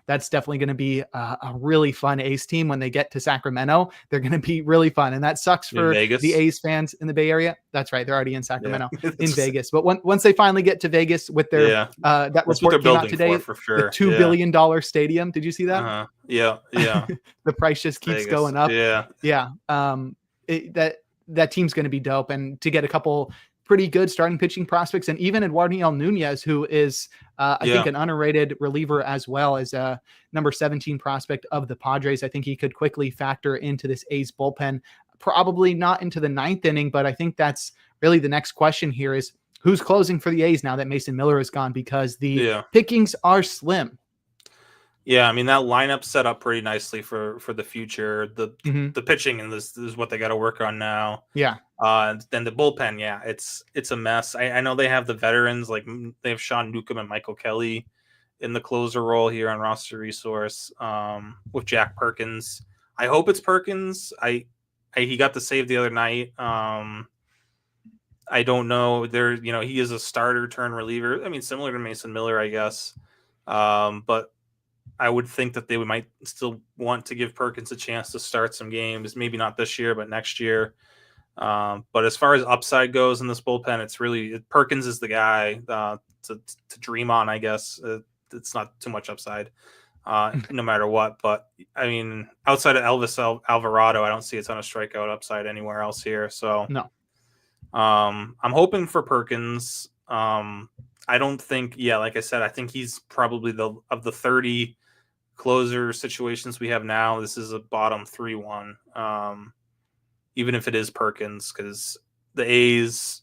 that's definitely going to be a really fun A's team when they get to Sacramento. They're going to be really fun. And that sucks for the A's fans in the Bay Area. That's right. They're already in Sacramento, in Vegas. But once they finally get to Vegas with their, that report came out today, for sure. the $2 billion stadium. Did you see that? Yeah. The price just keeps Vegas. Going up. Yeah. That team's going to be dope. And to get a couple pretty good starting pitching prospects, and even Eduardo Nunez, who is I think an underrated reliever as well, as a number 17 prospect of the Padres. I think he could quickly factor into this A's bullpen, probably not into the 9th inning, but I think that's really the next question here is who's closing for the A's now that Mason Miller is gone, because the pickings are slim. Yeah, I mean, that lineup set up pretty nicely for the future. The pitching and this is what they got to work on now. Yeah. Then the bullpen, it's a mess. I know they have the veterans, like they have Sean Newcomb and Michael Kelly in the closer role here on roster resource with Jack Perkins. I hope it's Perkins. He got the save the other night. I don't know. He is a starter turn reliever. I mean, similar to Mason Miller, I guess. But I would think that they might still want to give Perkins a chance to start some games, maybe not this year, but next year. But as far as upside goes in this bullpen, it's really Perkins is the guy to dream on, I guess. It's not too much upside, no matter what. But I mean, outside of Elvis Alvarado, I don't see a ton of strikeout upside anywhere else here. So no, I'm hoping for Perkins. I don't think, like I said, I think he's probably of the 30 closer situations we have now, this is a bottom 3-1. Even if it is Perkins, because the A's,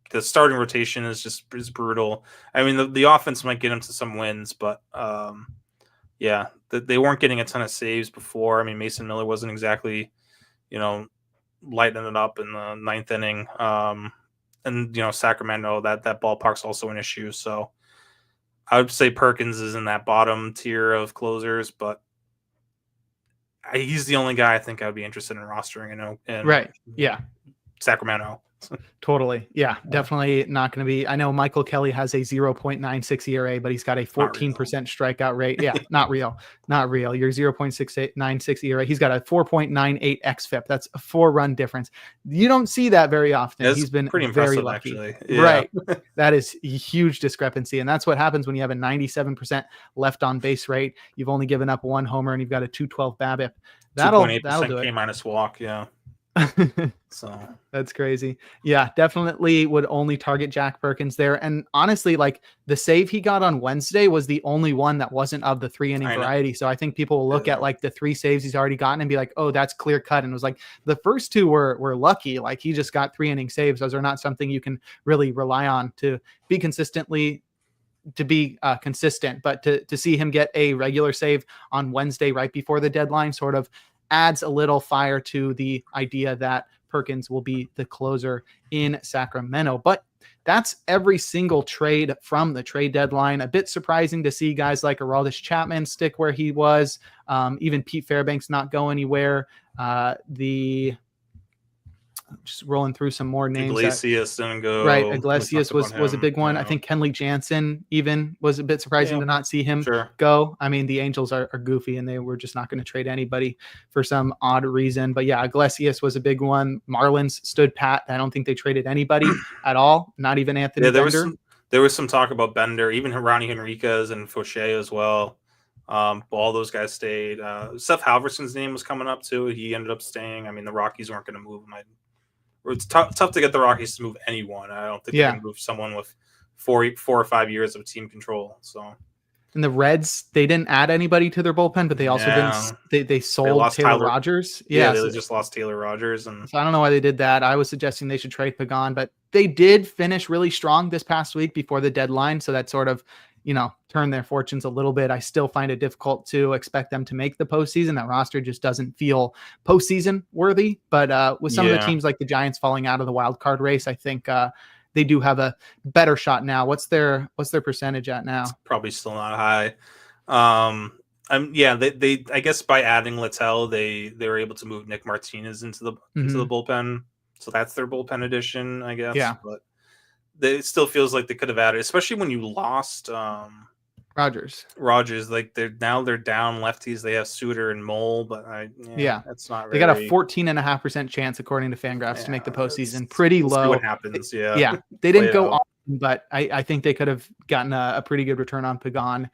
the starting rotation is brutal. I mean, the offense might get them to some wins, but they weren't getting a ton of saves before. I mean, Mason Miller wasn't exactly, lighting it up in the 9th inning. And Sacramento, that ballpark's also an issue. So I would say Perkins is in that bottom tier of closers, but he's the only guy I think I would be interested in rostering. Right. Yeah. Sacramento. Totally. Yeah, definitely not going to be. I know Michael Kelly has a 0.96 ERA, but he's got a 14% strikeout rate. Yeah, not real. Your 0.96 ERA. He's got a 4.98 xFIP. That's a 4-run difference. You don't see that very often. He's been pretty very impressive, lucky. actually. Yeah. Right. That is a huge discrepancy. And that's what happens when you have a 97% left on base rate. You've only given up 1 homer and you've got a 212 BABIP. That'll do it. K- walk. Yeah. So that's crazy. Yeah, definitely would only target Jack Perkins there. And honestly, like the save he got on Wednesday was the only one that wasn't of the 3-inning variety. So I think people will look at like the 3 saves he's already gotten and be like, oh, that's clear cut. And it was like the first 2 were lucky. Like he just got 3-inning saves. Those are not something you can really rely on to be consistent, but to see him get a regular save on Wednesday right before the deadline sort of adds a little fire to the idea that Perkins will be the closer in Sacramento. But that's every single trade from the trade deadline. A bit surprising to see guys like Aroldis Chapman stick where he was. Even Pete Fairbanks not go anywhere. Just rolling through some more names. Iglesias didn't go. Right, Iglesias was a big one. I think Kenley Jansen even was a bit surprising to not see him go. I mean, the Angels are goofy, and they were just not going to trade anybody for some odd reason. But yeah, Iglesias was a big one. Marlins stood pat. I don't think they traded anybody at all, not even Anthony Bender. There was some talk about Bender, even Ronnie Henriquez and Fauché as well. All those guys stayed. Seth Halverson's name was coming up too. He ended up staying. I mean, the Rockies weren't going to move him. It's tough to get the Rockies to move anyone. I don't think they can move someone with 4 or 5 years of team control. So, and the Reds, they didn't add anybody to their bullpen, but they also didn't. They sold Taylor Rogers. Yeah, they just lost Taylor Rogers, and so I don't know why they did that. I was suggesting they should trade Pagan, but they did finish really strong this past week before the deadline. So that sort of, turn their fortunes a little bit. I still find it difficult to expect them to make the postseason. That roster just doesn't feel postseason worthy. But with some of the teams like the Giants falling out of the wild card race, I think they do have a better shot now. What's their percentage at now? It's probably still not high. They I guess by adding Littell, they were able to move Nick Martinez into the bullpen. So that's their bullpen addition, I guess. Yeah. But it still feels like they could have added, especially when you lost Rogers. Like they're down lefties. They have Suter and Mole, but that's not. They got a 14.5% chance according to Fangraphs to make the postseason. Pretty low. See what happens? Yeah, they didn't go on, but I think they could have gotten a pretty good return on Pagan.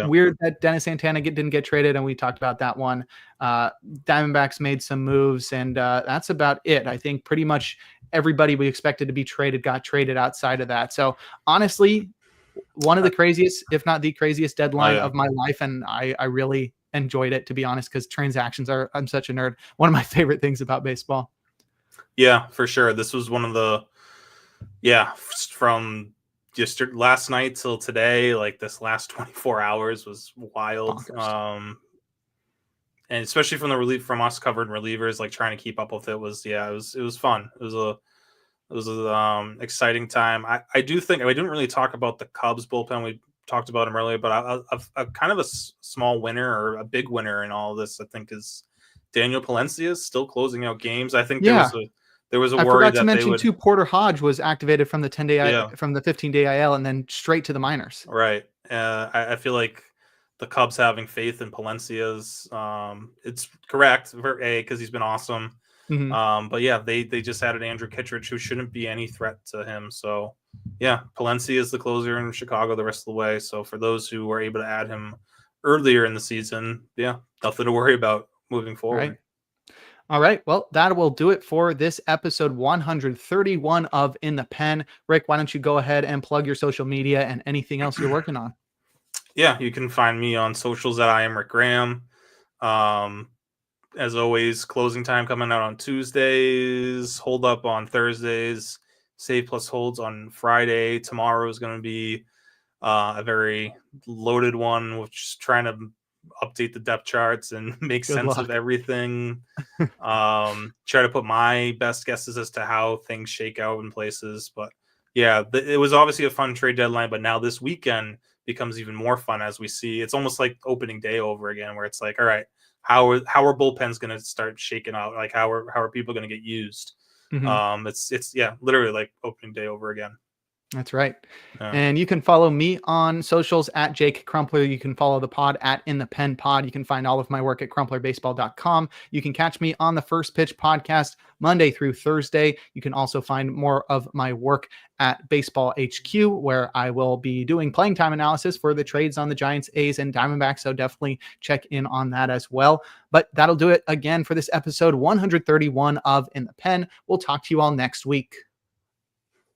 Weird that Dennis Santana didn't get traded, and we talked about that one. Diamondbacks made some moves, and that's about it. I think pretty much everybody we expected to be traded got traded outside of that. So honestly, one of the craziest, if not the craziest deadline of my life. And I really enjoyed it, to be honest, because transactions I'm such a nerd. One of my favorite things about baseball. Yeah, for sure. This was one of the, from just last night till today, like this last 24 hours was wild. And especially from us covering relievers, like trying to keep up with it was fun. It was a exciting time. I do think we didn't really talk about the Cubs bullpen. We talked about him earlier, but a kind of a small winner or a big winner in all of this, I think, is Daniel Palencia is still closing out games. I think there was a worry forgot to mention too. Porter Hodge was activated from the 15-day IL and then straight to the minors. Right. I feel like the Cubs having faith in Palencia's, it's correct because he's been awesome. But they just added Andrew Kittredge, who shouldn't be any threat to him. So Palencia is the closer in Chicago the rest of the way. So for those who were able to add him earlier in the season, nothing to worry about moving forward. All right. Well, that will do it for this episode 131 of In the Pen. Rick, why don't you go ahead and plug your social media and anything else you're working on? You can find me on socials at I am Rick Graham. As always, closing time coming out on Tuesdays, hold up on Thursdays, save plus holds on Friday. Tomorrow is going to be a very loaded one, which is trying to update the depth charts and make sense of everything. Try to put my best guesses as to how things shake out in places. But it was obviously a fun trade deadline, but now this weekend becomes even more fun as we see. It's almost like opening day over again, where it's like, all right, how are bullpens going to start shaking out? Like how are people going to get used? It's literally like opening day over again. That's right. And you can follow me on socials at Jake Crumpler. You can follow the pod at In the Pen Pod. You can find all of my work at crumplerbaseball.com. You can catch me on the First Pitch podcast Monday through Thursday. You can also find more of my work at Baseball HQ, where I will be doing playing time analysis for the trades on the Giants, A's, and Diamondbacks. So definitely check in on that as well. But that'll do it again for this episode 131 of In the Pen. We'll talk to you all next week.